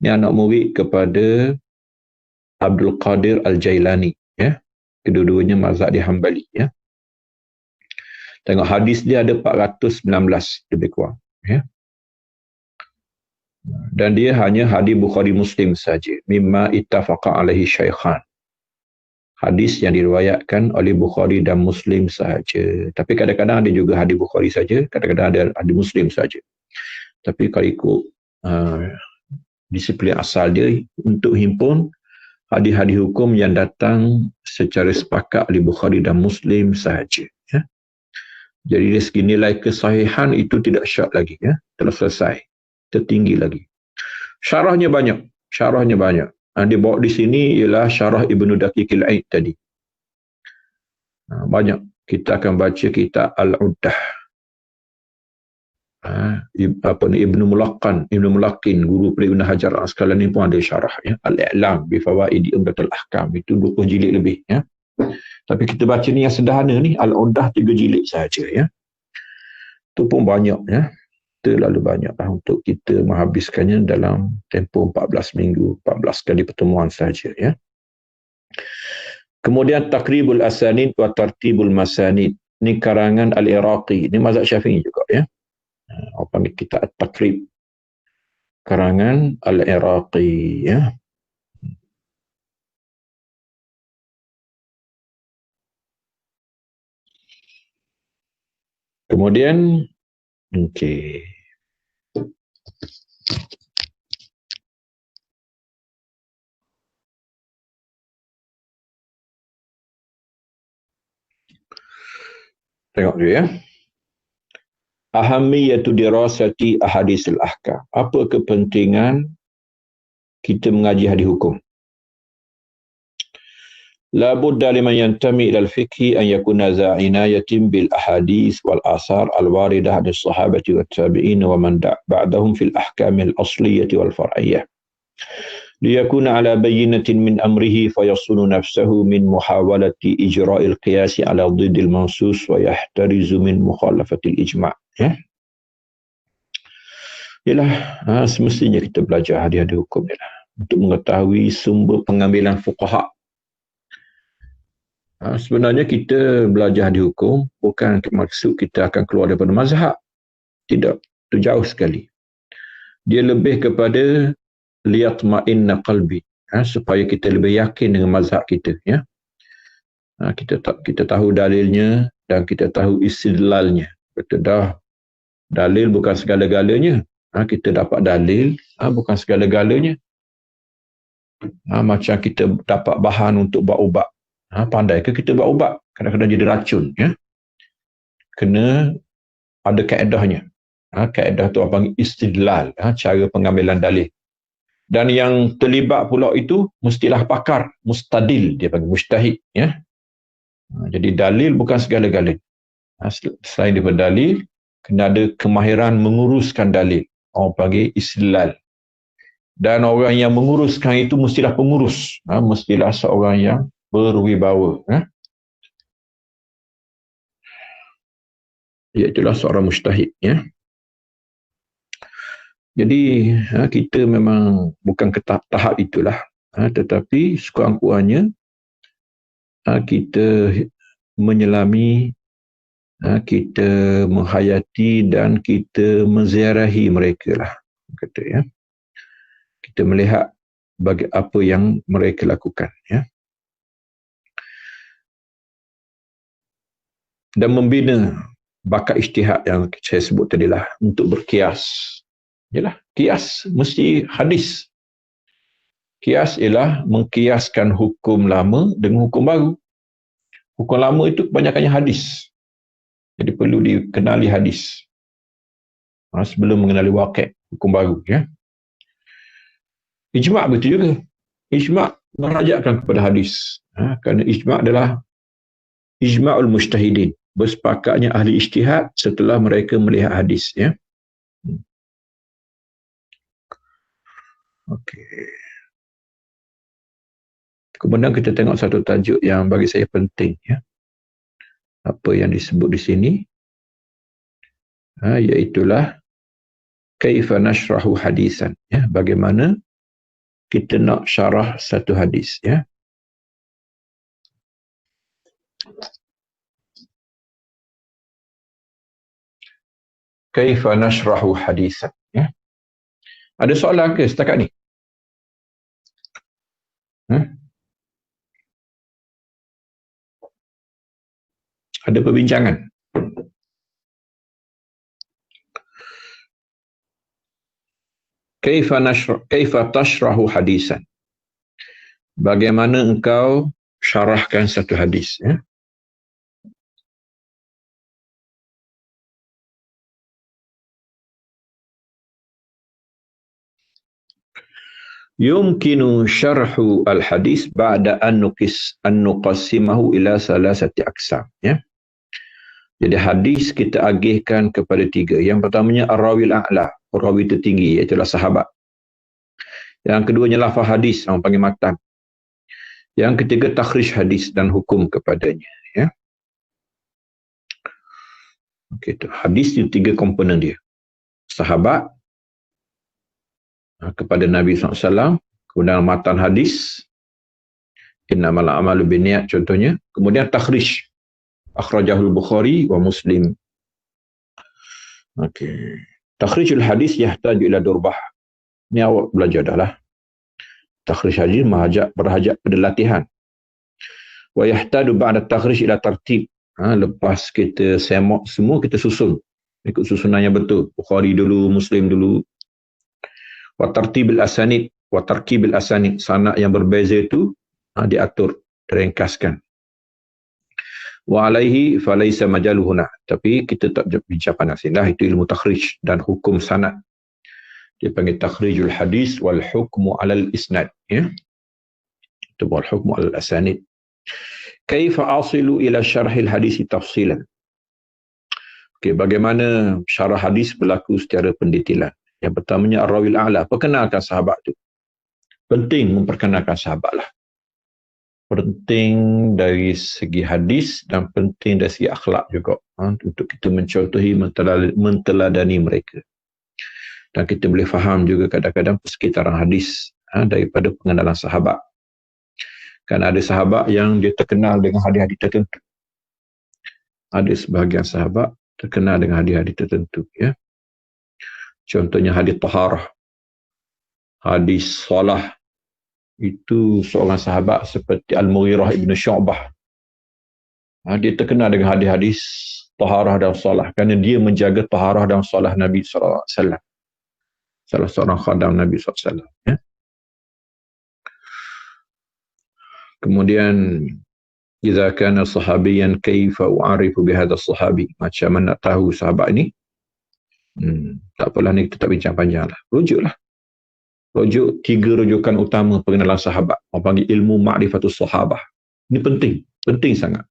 Speaker 1: Ini anak murid kepada Abdul Qadir Al-Jailani, ya. Kedua-duanya mazhab di Hanbali, ya. Tengok hadis dia ada 419 lebih kurang, ya. Dan dia hanya hadis Bukhari Muslim saja, mimma ittafaqa alaihi syaikhan. Hadis yang diriwayatkan oleh Bukhari dan Muslim sahaja. Tapi kadang-kadang ada juga hadis Bukhari saja, kadang-kadang ada hadis Muslim saja. Tapi kalau ikut disiplin asal dia, untuk himpun hadis-hadis hukum yang datang secara sepakat oleh Bukhari dan Muslim sahaja, ya. Jadi dari segi nilai kesahihan itu tidak syak lagi, ya. Telah selesai, tertinggi lagi. Syarahnya banyak. Dia bawa di sini ialah syarah Ibnu Daqiqil Aid tadi. Banyak. Kita akan baca kitab Al-Uddah. Ibnu Mulaqqin, guru Ibnu Hajar Al-Asqalani pun ada syarah, ya. Al-I'lam bi Fawaidi Umdatul Ahkam, itu 20 jilid lebih, ya. Tapi kita baca ni yang sederhana ni, Al-Uddah 3 jilid saja, ya. Itu pun banyak, ya. Terlalu banyaklah untuk kita menghabiskannya dalam tempoh 14 minggu, 14 kali pertemuan saja, ya. Kemudian Taqribul Asanid wa Tartibul Masanid. Ini karangan Al-Iraqi. Ini mazhab Syafi'i juga, ya. Orang panggil kita At-Taqrib. Karangan Al-Iraqi, ya. Kemudian, okey. Tengok dulu, ya. Ahamiyatu dirasati ahadisil ahkam. Apa kepentingan kita mengaji hadis hukum? La budda liman yantami ila al-fiqh an yakuna za inayatin bil ahadith wal athar al-waridah dari sahabati wat tabi'in wa man ba'dahum fil ahkam al-asliyah wal far'iyyah. Liyakuna ala bayyinatin min amrihi fayasunu nafsahu min muhawalati ijra'il qiyasi ala dhiddil mansus wa yahtarizu min mukhalafatil ijma', ya. Ialah semestinya kita belajar hadis-hadis hukum ni lah, untuk mengetahui sumber pengambilan fuqaha. Sebenarnya kita belajar hadis hukum bukan maksud kita akan keluar daripada mazhab. Tidak, itu jauh sekali. Dia lebih kepada liyatma'inna qalbi, supaya kita lebih yakin dengan mazhab kita, ya. Kita tahu dalilnya dan kita tahu istidlalnya. Betul dah, dalil bukan segala-galanya. Kita dapat dalil, bukan segala-galanya. Macam kita dapat bahan untuk buat ubat. Pandai ke kita buat ubat? Kadang-kadang jadi racun, ya. Kena ada kaedahnya. Kaedah tu apa? Istidlal, cara pengambilan dalil. Dan yang terlibat pula itu mestilah pakar, mustadil, dia panggil mujtahid, ya. Jadi dalil bukan segala-galanya. Selain daripada dalil, kena ada kemahiran menguruskan dalil. Orang panggil istidlal. Dan orang yang menguruskan itu mestilah pengurus. Mestilah seorang yang berwibawa. Iaitulah seorang mujtahid, ya. Jadi kita memang bukan ke tahap itulah, tetapi sekurang-kurangnya kita menyelami, kita menghayati dan kita menziarahi mereka lah, kata, ya. Kita melihat bagi apa yang mereka lakukan, ya. Dan membina bakat ijtihad yang saya sebut tadilah, untuk berkias. Yalah, kias mesti hadis. Kias ialah mengkiaskan hukum lama dengan hukum baru. Hukum lama itu kebanyakannya hadis. Jadi perlu dikenali hadis sebelum mengenali waqi' hukum baru, ya. Ijma' betul juga. Ijma' merajakkan kepada hadis. Kerana ijma' adalah ijma'ul mujtahidin. Bersepakatnya ahli ijtihad setelah mereka melihat hadis, ya. Okey. Kemudian kita tengok satu tajuk yang bagi saya penting, ya. Apa yang disebut di sini, iaitulah kaifa nashrahu hadisan, ya. Bagaimana kita nak syarah satu hadis, ya. Kaifa nashrahu hadisan, ya. Ada soalan ke setakat ni? Ada perbincangan? Kaifa tashrahu hadisan? Bagaimana engkau syarahkan satu hadis, ya? Yumkinu syarhu al-hadis ba'da an nuqassimahu ila salasati aqsam, ya. Jadi hadis kita agihkan kepada 3. Yang pertamanya ar-rawil a'la, perawi tertinggi, iaitu sahabat. Yang keduanya lafaz hadis, orang panggil matan. Yang ketiga takhrij hadis dan hukum kepadanya, ya. Okey, hadis itu 3 komponen dia. Sahabat kepada Nabi SAW, kemudian matan hadis, innamal a'malu binniyat contohnya, kemudian takhrij, akhrajahul Bukhari wa Muslim. Okey. Takhrijul hadis yahtaju ila durbah. Ni awak belajar dah lah. Takhrij hadis berhajat pada latihan. Wa yahtaju ba'da takhrij ila tartib. Lepas kita semak semua, kita susun ikut susunan yang betul. Bukhari dulu, Muslim dulu. Wa tartibil asanid, wa tarkibil asanid, sanad yang berbeza itu diatur, diringkaskan. Wa alaihi falaysa majaluhuna, tapi kita tak bincang pada sini lah, itu ilmu takhrij dan hukum sanad. Dia panggil takhrijul hadis wal hukmu alal isnad, ya. Itu wal hukmu alal asanid. Kaifa asilu ila syarhil hadis tafsilan. Okey, bagaimana syarah hadis berlaku secara pendetailan. Yang pertamanya ar-rawil a'la, perkenalkan sahabat tu. Penting memperkenalkan sahabat lah. Penting dari segi hadis dan penting dari segi akhlak juga, untuk kita mencontohi, menteladani mereka. Dan kita boleh faham juga kadang-kadang persekitaran hadis daripada pengenalan sahabat. Kan ada sahabat yang dia terkenal dengan hadis-hadis tertentu. Ada sebahagian sahabat terkenal dengan hadis-hadis tertentu, ya. Contohnya hadis taharah, hadis solah. Itu seorang sahabat seperti Al-Mughirah ibn Syu'bah. Dia terkenal dengan hadis-hadis taharah dan solah kerana dia menjaga taharah dan solah Nabi SAW. Salah seorang khadam Nabi SAW, ya. Kemudian idza kana sahabiyan kaifa u'arifu bihadha sahabi, macam mana nak tahu sahabat ini? Tak apalah, ni kita tak bincang panjang lah. Rujuklah. Rujuk 3 rujukan utama pengenalan sahabat. Orang panggil ilmu ma'rifatus sahabah. Ini penting. Penting sangat.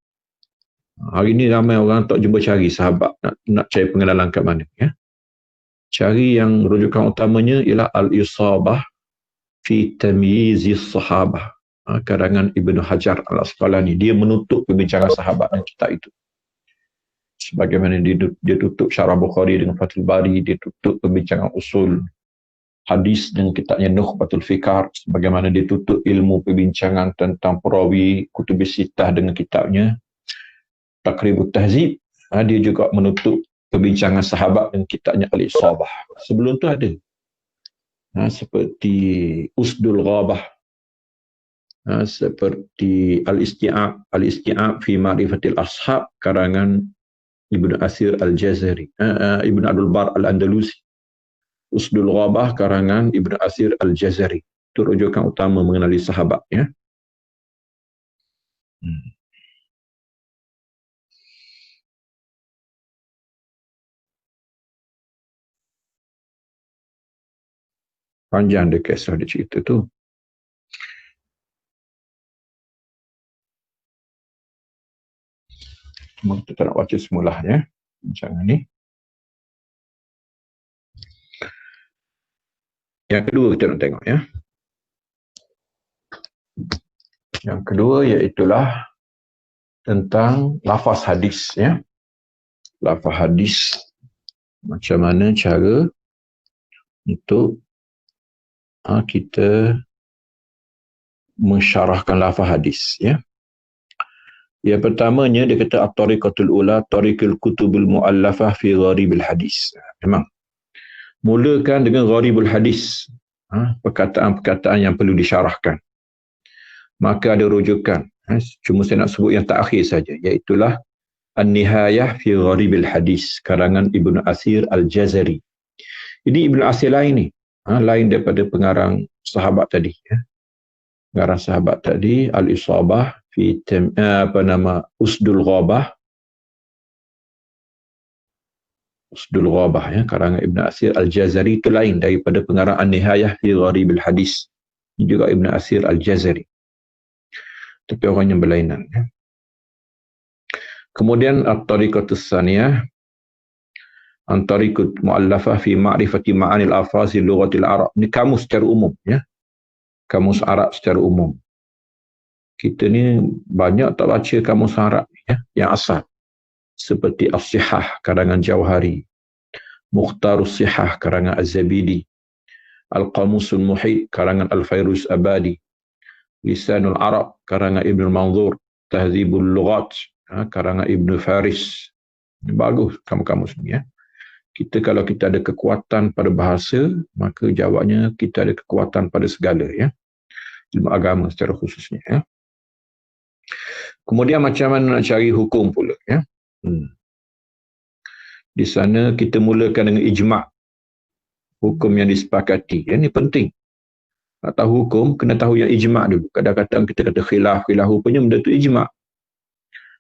Speaker 1: Hari ini ramai orang tak jumpa cari sahabat. Nak cari pengenalan kat mana, ya. Cari yang rujukan utamanya ialah al-isabah fi tamyizis sahabah. Karangan Ibnu Hajar al-Asqalani. Dia menutup perbincangan sahabat dalam kitab itu. Sebagaimana dia tutup Syarah Bukhari dengan Fathul Bari, dia tutup perbincangan usul hadis dengan kitabnya Nukhbatul Fikar, sebagaimana dia tutup ilmu perbincangan tentang perawi Kutubus Sittah dengan kitabnya Taqribut Tahzib. Dia juga menutup perbincangan sahabat dengan kitabnya Al-Isabah. Sebelum tu ada seperti Usdul Ghabah, seperti Al-Isti'ab fi Ma'rifatil Ashab karangan Ibnu Asir Al-Jazari, Ibnu Abdul Bar Al-Andalusi. Usdul Ghabah karangan Ibnu Asir Al-Jazari. Itu rujukan utama mengenali sahabat, ya. Panjang dia kisah, dia cerita tu. Kita tak nak baca semula, ya, bincangan ni. Yang kedua kita nak tengok, ya. Yang kedua iaitulah tentang lafaz hadis, ya. Lafaz hadis, macam mana cara untuk kita mensyarahkan lafaz hadis, ya. Yang pertamanya dia kata at-tariqatul ula tariqul kutubul muallafah fi gharibil hadis. Memang mulakan dengan gharibul hadis, perkataan-perkataan yang perlu disyarahkan. Maka ada rujukan, cuma saya nak sebut yang terakhir saja, iaitulah An-Nihayah fi Gharibil Hadis karangan Ibnu Asir Al-Jazari. Jadi Ibnu Asir lain ni, lain daripada pengarang sahabat tadi, ya. Pengarang sahabat tadi Al-Isabah fi Usdul Ghabah. Usdul Ghabah, ya, karangan Ibnu Asir Al-Jazari itu lain daripada pengarang An-Nihayah fi Gharibil Hadis. Ini juga Ibnu Asir Al-Jazari. Tapi orang yang berlainan, ya. Kemudian at-tariqatus saniyah an-tariqut muallafah fi ma'rifati ma'anil alfazi lughatil Arab. Ini kamus secara umum, ya. Kamus Arab secara umum. Kita ni banyak tak baca kamus Arab, ya, yang asal. Seperti As-Sihah karangan Jauhari, Mukhtarus Sihah karangan Az-Zabidi, Al-Qamusul Muhit karangan Al-Fairuz Abadi, Lisanul Arab karangan Ibnu Manzur, Tahzibul Lughat karangan Ibnu Faris. Bagus kamus-kamus ni, ya. Kita kalau kita ada kekuatan pada bahasa, maka jawabnya kita ada kekuatan pada segala, ya. Ilmu agama secara khususnya, ya. Kemudian macam mana nak cari hukum pula, ya. Di sana kita mulakan dengan ijma', hukum yang disepakati. Ini penting. Nak tahu hukum, kena tahu yang ijma' dulu. Kadang-kadang kita kata khilaf, rupanya benda tu ijma'.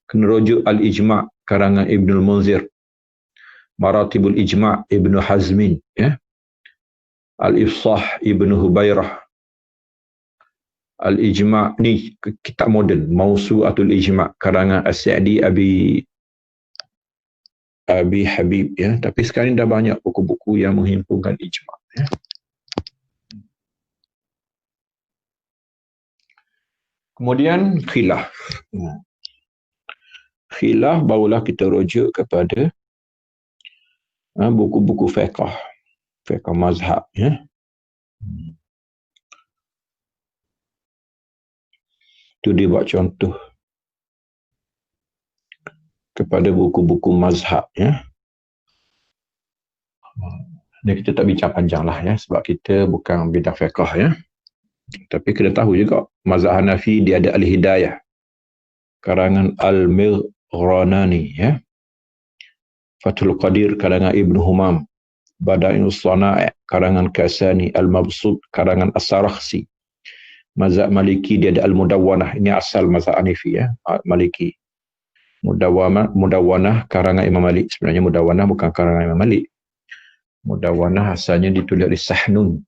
Speaker 1: Kena rujuk al-ijma' karangan Ibnul Munzir, Maratibul Ijma' Ibnu Hazmin, ya. Al-Ifsah Ibnu Hubairah. Al-Ijma' ni kitab moden, Mawsu'atul Ijma' karangan As-Sa'di Abi Habib, ya. Tapi sekarang dah banyak buku-buku yang menghimpunkan ijma', ya. Kemudian khilaf. Khilaf barulah kita rujuk kepada buku-buku fiqh mazhab, ya. Itu dia buat contoh kepada buku-buku mazhab, ya. Dan kita tak bincang panjang lah, ya, sebab kita bukan bidang fiqh, ya. Tapi kita tahu juga mazhab Hanafi dia ada Al-Hidayah karangan Al-Mighranani, ya. Fathul Qadir karangan Ibnu Humam, Bada'inus Sana'i karangan Kasani, Al-Mabsut karangan As-Sarakhsi. Mazhab Maliki dia ada Al-Mudawwanah, ini asal mazhab Hanafi, ya, Maliki. Mudawwanah karangan Imam Malik. Sebenarnya Mudawwanah bukan karangan Imam Malik. Mudawwanah asalnya ditulis oleh Sahnun.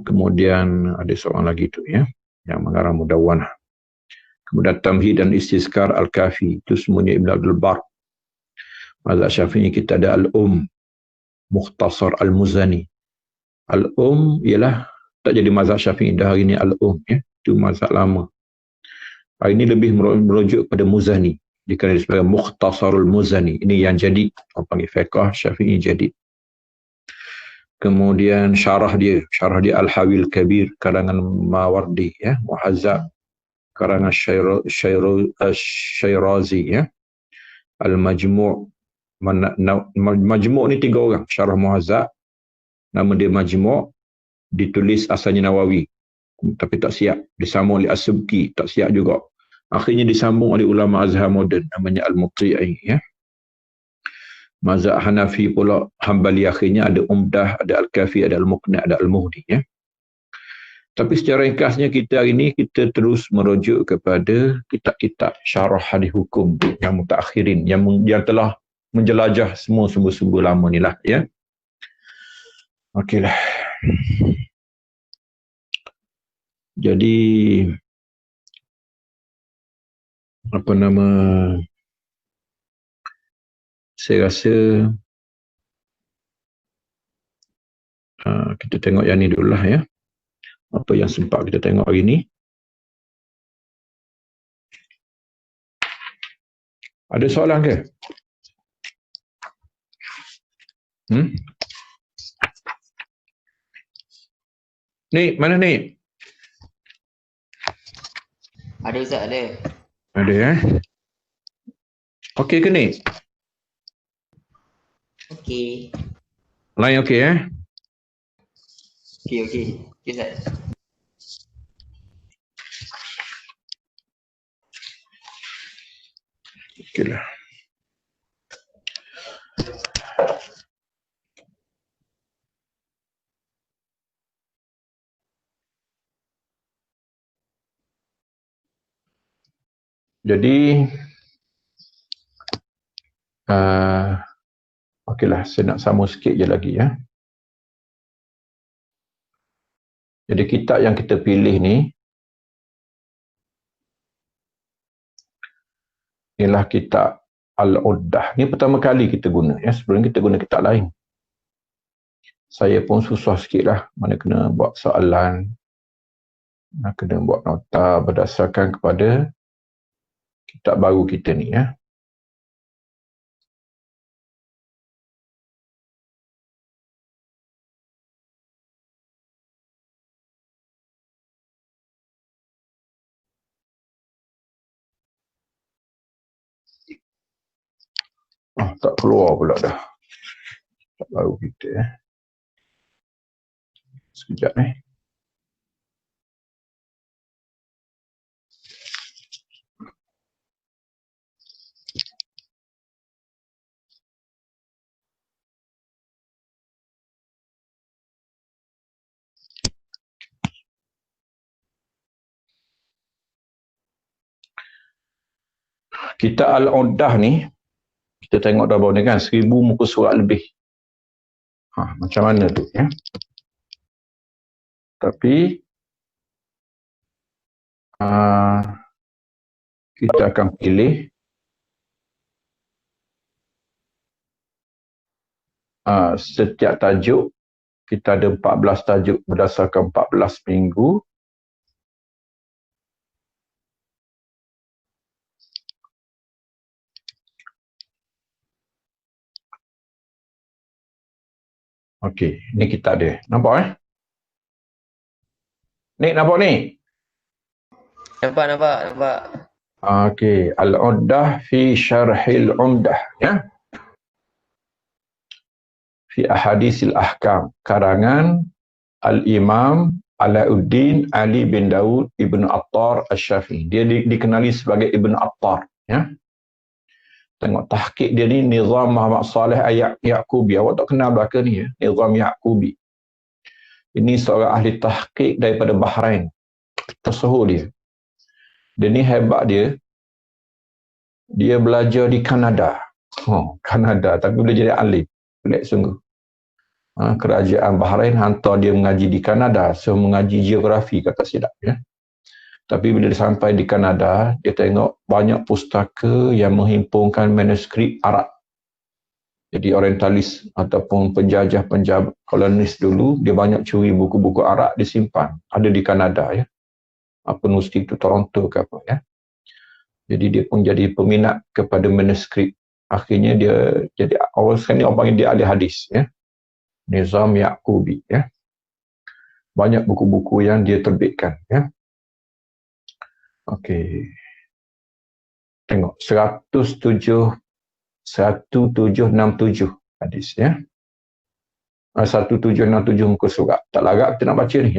Speaker 1: Kemudian ada seorang lagi tu, ya, yang mengarang Mudawwanah. Kemudian Tamhid dan Istizkar Al-Kafi, itu semuanya Ibn Abdul Bar. Mazhab Syafi'i kita ada Al-Um, Mukhtasar Al-Muzani. Al-Um ialah tak jadi mazhab Syafi'i dah hari ni Al-Um, ya. Itu mazhab lama. Hari ini lebih merujuk pada Muzani. Dikenali sebagai Mukhtasarul Muzani. Ini yang jadi, orang panggil fiqh Syafi'i jadi. Kemudian syarah dia Al-Hawil Kabir karangan Mawardi, ya. Muhazzab karangan Syairazi, ya. Al-Majmu'. Majmu' ni 3 orang. Syarah Muhazzab, nama dia Majmu', ditulis asalnya Nawawi, tapi tak siap. Disambung oleh As-Subki, tak siap juga. Akhirnya disambung oleh ulama azhar moden, namanya Al-Muti'i, ya. Mazhab Hanafi pula, Hambali, akhirnya ada Umdah, ada Al-Kafi, ada Al-Muqni', ada Al-Muhdi, ya. Tapi secara ringkasnya kita hari ini kita terus merujuk kepada kitab-kitab syarah hadis hukum yang mutaakhirin, yang telah menjelajah semua sumber-sumber lama ni lah, ya. Okeylah. Jadi saya rasa kita tengok yang ni dulu lah, ya. Apa yang sempat kita tengok hari ni. Ada soalan ke? Ni, mana ni?
Speaker 2: Ada Ustaz, ada.
Speaker 1: Ada Okey ke ni?
Speaker 2: Okey.
Speaker 1: Lain okey
Speaker 2: Okey, okey. Okey Ustaz.
Speaker 1: Okeylah. Jadi okeylah, saya nak sambung sikit je lagi Jadi kitab yang kita pilih ni ialah kitab Al-Uddah. Ni pertama kali kita guna sebelum kita guna kitab lain. Saya pun susah sikit lah, mana kena buat soalan, mana kena buat nota berdasarkan kepada kitab baru kita ni tak keluar pula dah. Kitab baru kita Sekejap Kitab Al-Uddah ni, kita tengok dah bawah ni kan, 1000 muka surat lebih. Macam mana tu Tapi kita akan pilih setiap tajuk. Kita ada 14 tajuk berdasarkan 14 minggu. Okey, ni kitab dia. Nampak Ni nampak ni?
Speaker 2: Nampak.
Speaker 1: Okey, Al-Uddah fi Syarhil Umdah fi Ahadisil Ahkam, karangan Al-Imam Alauddin Ali bin Daud Ibn Attar Asy-Syafi'i. Dia dikenali sebagai Ibn Attar Tengok tahqiq dia ni, Nizam Muhammad Saleh Ya'qubi. Awak tak kenal belaka ni Nizam Ya'qubi. Ini seorang ahli tahqiq daripada Bahrain. Tersohor dia. Dia ni hebat dia. Dia belajar di Kanada. Kanada, tapi boleh jadi alim. Pelik sungguh. Kerajaan Bahrain hantar dia mengaji di Kanada. So, mengaji geografi kata silap Tapi bila dia sampai di Kanada, dia tengok banyak pustaka yang menghimpunkan manuskrip Arab. Jadi orientalis ataupun penjajah-penjajah kolonis dulu, dia banyak curi buku-buku Arab, disimpan. Ada di Kanada Apa universiti itu, Toronto ke apa Jadi dia pun jadi peminat kepada manuskrip. Akhirnya dia jadi awal sekali orang panggil dia ahli hadis Nizam Ya'qubi Banyak buku-buku yang dia terbitkan Okey. Tengok 1767 hadis 1767 muka surat. Tak larat kita nak baca ni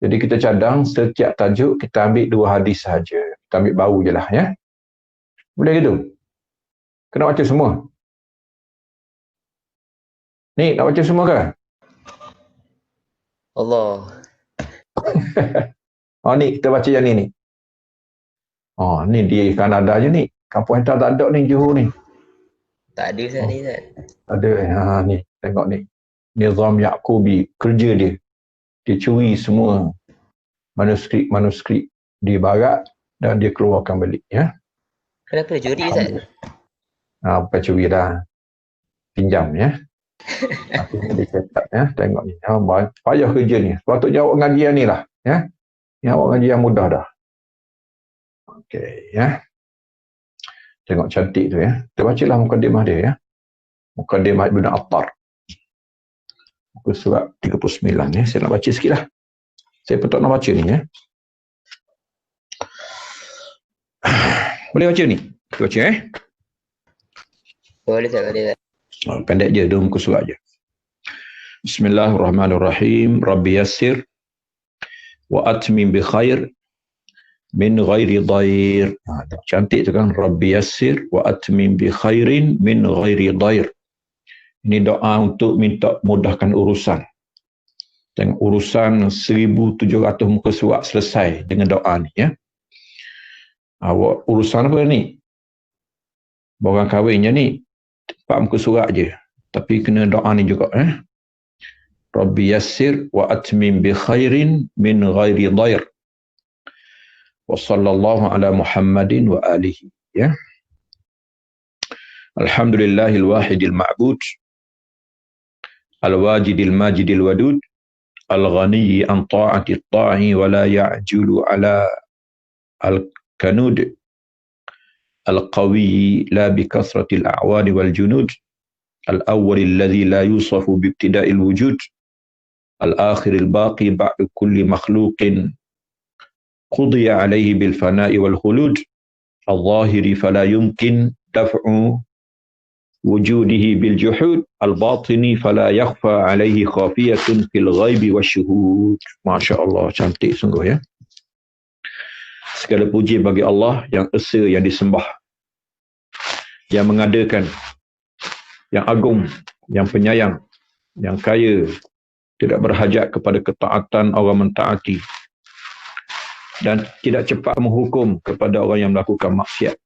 Speaker 1: Jadi kita cadang setiap tajuk kita ambil 2 hadis saja. Kita ambil baru je lah Boleh gitu? Kena baca semua. Ni nak baca semua ke?
Speaker 2: Allah.
Speaker 1: Ni kita baca yang ni. Ni di Kanada je ni. Kampung Hentar tak ada ni, Johor ni.
Speaker 2: Tak ada Ustaz ni Ustaz.
Speaker 1: Ada. Ni, tengok ni. Nizam Ya'qubi, kerja dia. Dia curi semua manuskrip di barat dan dia keluarkan balik
Speaker 2: Kenapa curi Ustaz?
Speaker 1: Bukan curi dah. Pinjam Akhirnya dia cetak tengok ni. Payah kerja ni. Sepatutnya awak ngaji yang ni lah awak ngaji yang mudah dah. Okey Tengok cantik tu Kita bacalah mukadimah dia Mukadimah Ibn Attar. Muka surat 39 Saya nak baca sikit lah. Saya patut nak baca ni Boleh baca ni? Baca
Speaker 2: Boleh Ustaz, boleh Ustaz.
Speaker 1: Pendek je, 2 muka surat je. Bismillahirrahmanirrahim. Rabbi yassir wa atmim bi khair min ghairi dhair. Cantik tu kan. Rabbi yassir wa atmim bi khairin min ghairi dhair. Ini doa untuk minta mudahkan urusan. Dan urusan 1700 muka surat selesai dengan doa ni ya. Awak urusan apa ni? Borang kahwinnya ni 4 muka surat je. Tapi kena doa ni juga Rabbi yassir wa atmim bi khairin min ghairi dhair. Wa sallallahu ala Muhammadin wa alihi ya. Alhamdulillahil wahidil ma'bud. Al-wajidil majidil wadud. Al-ghani an ta'ati ta'i wa la ya'julu ala al-kanud. Al-qawi la bi kasratil a'wani wal junud. Al-awwal alladhi la yusafu bi ibtida'il wujud. Al-akhiril baqi ba'du kulli makhluqin qudiya alaihi bil fana'i wal khulud. Al-zahiri fala yumkin daf'u wujudihi bil juhud. Al-batini fala yakhfa alaihi khafiyatun fil ghaibi wasyuhud. Masya Allah, cantik sungguh ya. Segala puji bagi Allah yang esa, yang disembah, yang mengadakan, yang agung, yang penyayang, yang kaya, tidak berhajat kepada ketaatan orang mentaati, dan tidak cepat menghukum kepada orang yang melakukan maksiat.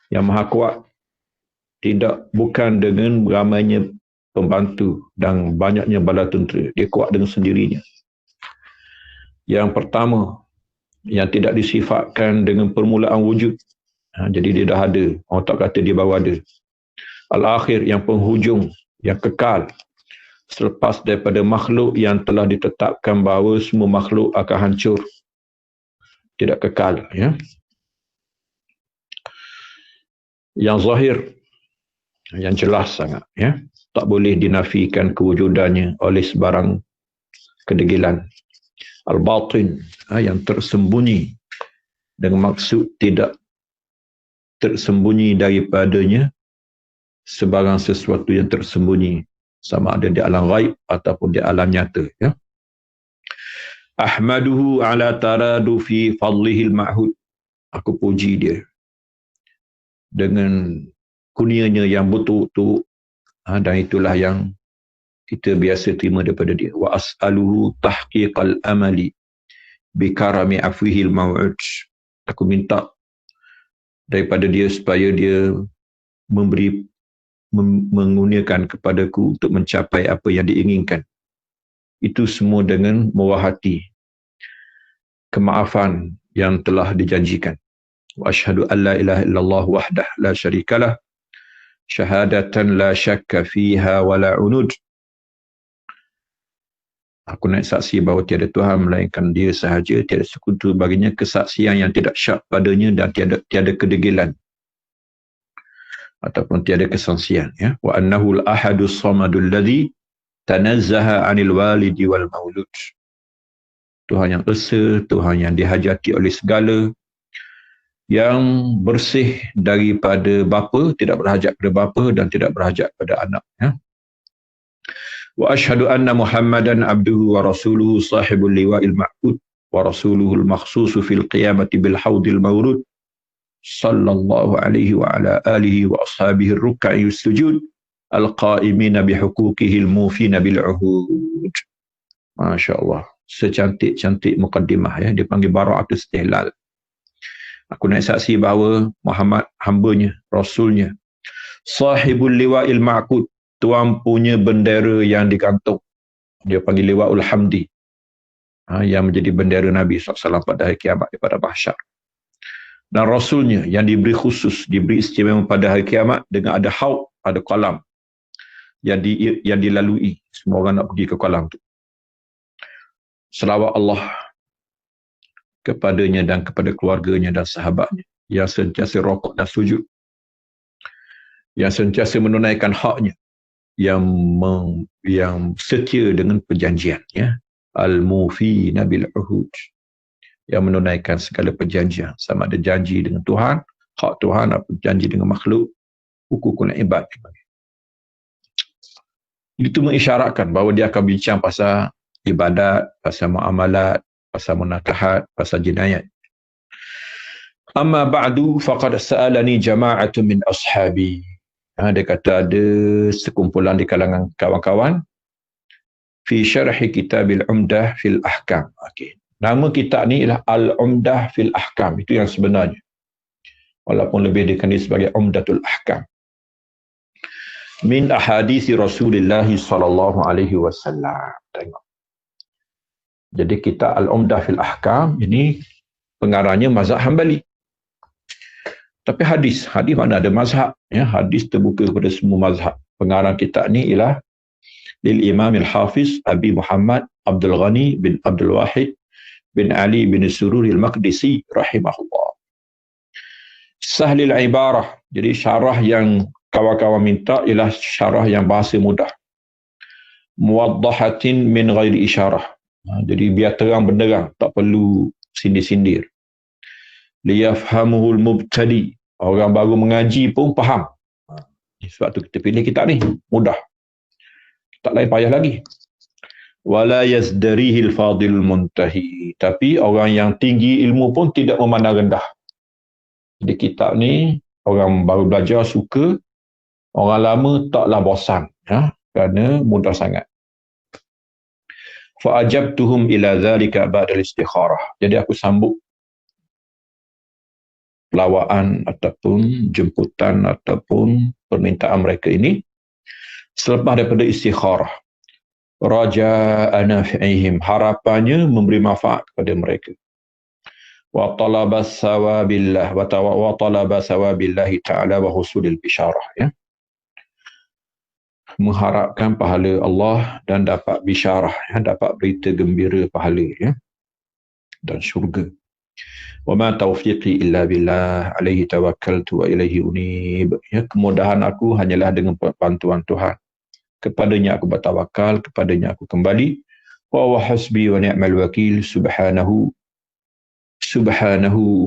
Speaker 1: Yang maha kuat, bukan dengan ramainya pembantu dan banyaknya bala tentera. Dia kuat dengan sendirinya. Yang pertama, yang tidak disifatkan dengan permulaan wujud. Jadi dia dah ada. Orang tak kata dia baru ada. Al-akhir, yang penghujung, yang kekal. Selepas daripada makhluk yang telah ditetapkan bahawa semua makhluk akan hancur. Tidak kekal. Ya. Yang zahir, yang jelas sangat. Ya. Tak boleh dinafikan kewujudannya oleh sebarang kedegilan. Al-batin, yang tersembunyi, dengan maksud tidak tersembunyi daripadanya sebarang sesuatu yang tersembunyi, sama ada di alam ghaib ataupun di alam nyata ya. Ahmaduhu ala taradu fi fadlihil ma'hud. Aku puji dia dengan kurnianya yang betul-betul, dan itulah yang kita biasa terima daripada dia. Wa as'aluhu tahqiqal amali bi karami afwihil maw'ud. Aku minta daripada dia supaya dia mengurniakan kepadaku untuk mencapai apa yang diinginkan. Itu semua dengan murah hati, kemaafan yang telah dijanjikan. Wa asyhadu an la ilaha illallah wahdah la syarikalah syahadatan la syakka fiha wa la unud. Aku nak saksi bahawa tiada Tuhan melainkan dia sahaja, tiada sekutu baginya, kesaksian yang tidak syak padanya dan tiada kedegilan ataupun tiada kesangsian ya. Wa annahu al-ahadus samadul ladzi tanazzaha 'anil walidi wal maulud. Tuhan yang esa, Tuhan yang dihajati oleh segala, yang bersih daripada bapa, tidak berhajat pada bapa dan tidak berhajat pada anak ya. Wa asyhadu anna Muhammadan abduhu wa rasuluhu sahibul liwa'il ma'bud wa rasuluhul makhsusu fil qiyamati bil haudil mawrud sallallahu alaihi wa ala alihi wa ashabihi ruk'i sujud al-qa'imina bihuquqihil mufina bil uhud. Masya Allah, secantik-cantik muqaddimah ya. Dia panggil bara'atul istihlal. Aku nak saksi bahawa Muhammad hambanya, rasulnya, sahibul liwa'il ma'qud, tuan punya bendera yang digantung. Dia panggil liwa'ul hamdi, yang menjadi bendera Nabi SAW pada hari kiamat daripada mahsyar. Dan rasulnya yang diberi khusus, diberi istimewa pada hari kiamat dengan ada haud, ada kolam yang dilalui. Semua orang nak pergi ke kolam tu. Selawat Allah kepadanya dan kepada keluarganya dan sahabatnya yang sentiasa rokok dan sujud, yang sentiasa menunaikan haknya, yang setia dengan perjanjian ya. Al-mufina bil uhud, yang menunaikan segala perjanjian, sama ada janji dengan Tuhan, hak Tuhan, atau janji dengan makhluk, hukukul ibad. Itu mengisyaratkan bahawa dia akan bincang pasal ibadat, pasal muamalat, pasal munakahat, pasal jinayat. Amma ba'du faqad sa'alani jama'atun min ashabi. Dia kata ada sekumpulan di kalangan kawan-kawan fi syarhi kitabil umdah fil ahkam. Okey. Nama kitab ni ialah Al-Umdah fil Ahkam. Itu yang sebenarnya. Walaupun lebih dikenali sebagai Umdatul Ahkam. Min ahadisi Rasulullah sallallahu alaihi wasallam. Tengok. Jadi kitab Al-Umdah fil Ahkam ini pengarangnya mazhab Hambali. Tapi hadis mana ada mazhab, ya, hadis terbuka kepada semua mazhab. Pengarang kitab ni ialah lil Imam Al-Hafiz Abi Muhammad Abdul Ghani bin Abdul Wahid bin Ali bin Surur Al-Maqdisi rahimahullah. Sahlil ibarah. Jadi syarah yang kawan-kawan minta ialah syarah yang bahasa mudah. Muwaddahatin min ghairi isyarah. Jadi biar terang benderang, tak perlu sindir-sindir. Liyafhamuhul mubtadi. Orang baru mengaji pun faham. Sebab tu kita pilih kitab ni, mudah. Tak lain payah lagi. Wala yazdarihil fadil muntahi. Tapi orang yang tinggi ilmu pun tidak memandang rendah. Jadi kitab ni orang baru belajar suka, orang lama taklah bosan, ya, kerana mudah sangat. Fa ajabtuhum ila zalika ba'da istikharah. Jadi aku sambut pelawaan ataupun jemputan ataupun permintaan mereka ini selepas daripada istikharah. Raja'ana fi'ihim, harapannya memberi manfaat kepada mereka. Wa talaba sawabillah wa talaba sawabillahi ta'ala wa husulil bisyarah, ya. Mengharapkan pahala Allah dan dapat bisyarah, ya, dapat berita gembira pahala, ya, dan syurga. Wa ma taufiqi illa billah alaihi tawakkaltu wa ilaihi unib. Ya, kemudahan aku hanyalah dengan bantuan Tuhan. Kepadanya aku bertawakal, kepadanya aku kembali. Wa huwa hasbi wa ni'mal wakil, subhanahu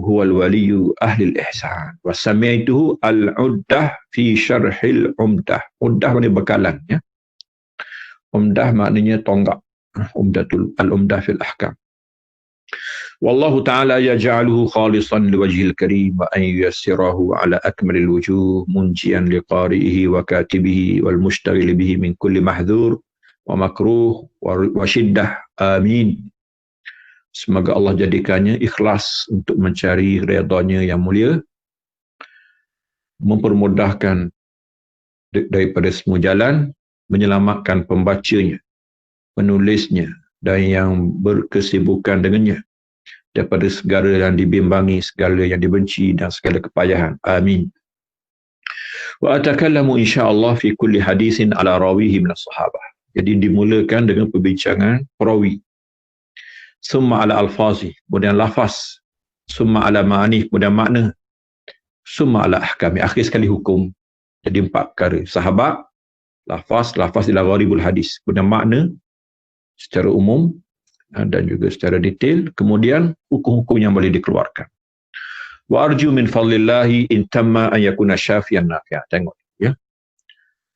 Speaker 1: huwal waliyyu ahli al-ihsan. Wa sami'tuhu al-uddah fi syarhil umdah. Uddah maknanya bekalan, ya. Umdah maknanya tonggak. Al-umdah fil ahkam. Wallahu ta'ala yaj'aluhu khalisan liwajhil karim wa an yuyassirahu ala akmalil wujuh munjian liqari'ihi wa katibihi wal mushtaghil bihi min kulli mahdhur wa makruh wa shiddah. Amin. Semoga Allah jadikannya ikhlas untuk mencari redha-Nya yang mulia, mempermudahkan daripada semua jalan, menyelamatkan pembacanya, penulisnya dan yang berkesibukan dengannya daripada segala yang dibimbangi, segala yang dibenci dan segala kepayahan. Amin. Wa atakallamu insyaallah fi kulli hadisin ala rawihi min as-sahabah. Jadi dimulakan dengan perbincangan perawi. Summa ala alfazi, kemudian lafaz. Summa ala ma'ani, kemudian makna. Summa ala ahkami, akhir sekali hukum. Jadi 4 perkara. Sahabat, lafaz ila gharibul hadis. Kemudian makna secara umum dan juga secara detail, kemudian hukum-hukum yang boleh dikeluarkan. Wa arju min fadlillahi in tamma an yakuna syafiyan nafi'an. Tengok, ya.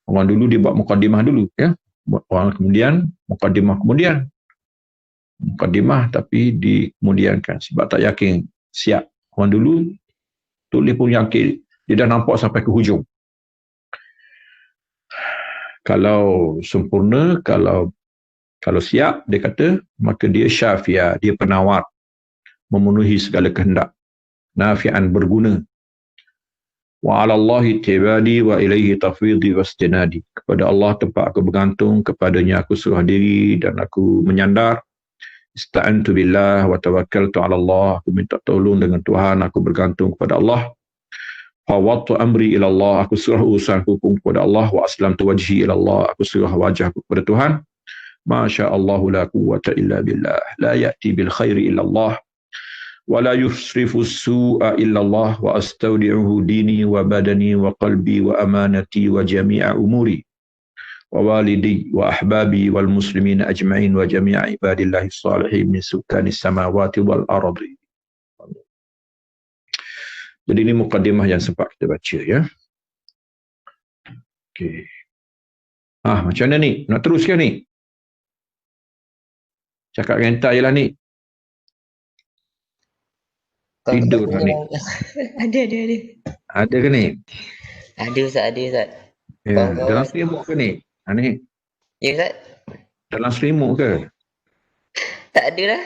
Speaker 1: Orang dulu dia buat mukaddimah dulu, ya. Orang kemudian mukaddimah kemudian. Mukaddimah tapi dikemudiankan sebab tak yakin siap. Orang dulu tulis pun yakin, dia dah nampak sampai ke hujung. Kalau sempurna, kalau siap, dia kata, maka dia syafi'ah, dia penawar, memenuhi segala kehendak. Nafi'an, berguna. Wa 'ala Allahi tibadi wa ilaihi tafwidi wastinadi. Kepada Allah tempat aku bergantung, kepadanya aku serah diri dan aku menyandar. Ista'antu billah wa tawakkaltu 'ala Allah. Aku minta tolong dengan Tuhan, aku bergantung kepada Allah. Fawwadtu amri ila Allah, aku serah urusan hukum kepada Allah. Wa aslamtu wajhi ila Allah, aku serah wajahku kepada Tuhan. Masya Allah la quwwata illa billah, la ya'ti bil khairi illa Allah, wa la yusrifu su'a illa Allah, wa astaudi'uhu dini wa badani wa qalbi wa amanati wa jami'a umuri wa walidi wa ahbabi wal muslimin ajma'in wa jami'a ibadillahi salihin min sukanis samawati wal ardi. Jadi ini mukadimah yang sempat kita baca ya. Okey. Macam mana ni? Nak teruskan ni? Cakap rentak je lah ni. Tidur lah ni.
Speaker 2: Ada.
Speaker 1: Ada ke ni?
Speaker 2: Ada Ustaz.
Speaker 1: Ya.
Speaker 2: Kawan-kawan.
Speaker 1: Dalam selimut ke ni? Ni.
Speaker 2: Ya Ustaz?
Speaker 1: Dalam selimut ke?
Speaker 2: Tak ada lah.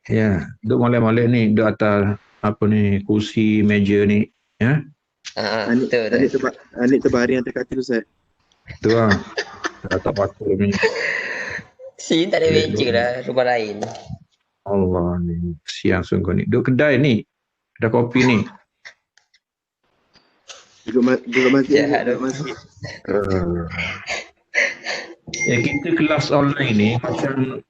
Speaker 1: Ya. Duduk molek-molek ni. Duduk atas apa ni, kursi, meja ni. Ya.
Speaker 2: Betul.
Speaker 3: Anik terbaring atas katil Ustaz.
Speaker 1: Tu lah. Tak patut ni.
Speaker 2: Sini tak ada meja lah. Rumah lain.
Speaker 1: Allah ni. Siang sungguh ni. Duduk kedai ni. Kedai kopi ni.
Speaker 3: Duduk masjid.
Speaker 2: Jahat
Speaker 3: Duduk masjid.
Speaker 1: Ya, kita kelas online ni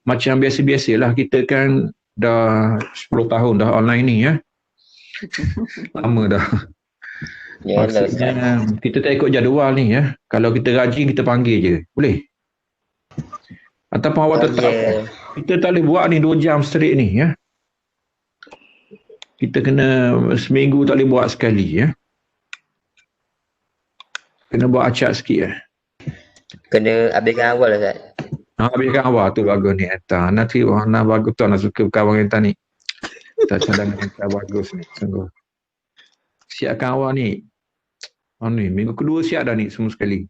Speaker 1: macam biasa-biasa lah. Kita kan dah 10 tahun dah online ni ya. Lama dah.
Speaker 2: Ya Allah Ustaz.
Speaker 1: Maksudnya kita tak ikut jadual ni ya. Kalau kita rajin kita panggil je. Boleh? Ataupun awak tetap. Kita tak boleh buat ni 2 jam straight ni ya. Kita kena seminggu tak boleh buat sekali ya. Kena buat acak sikit ya.
Speaker 2: Kena habiskan awal Ustaz.
Speaker 1: Habiskan awal tu bagus ni. Nanti nak bagus tu nak suka kawan kita ni. Tak cadangan kita bagus ni. Sungguh. Siapkan awal ni. Ni minggu kedua siap dah ni semua sekali.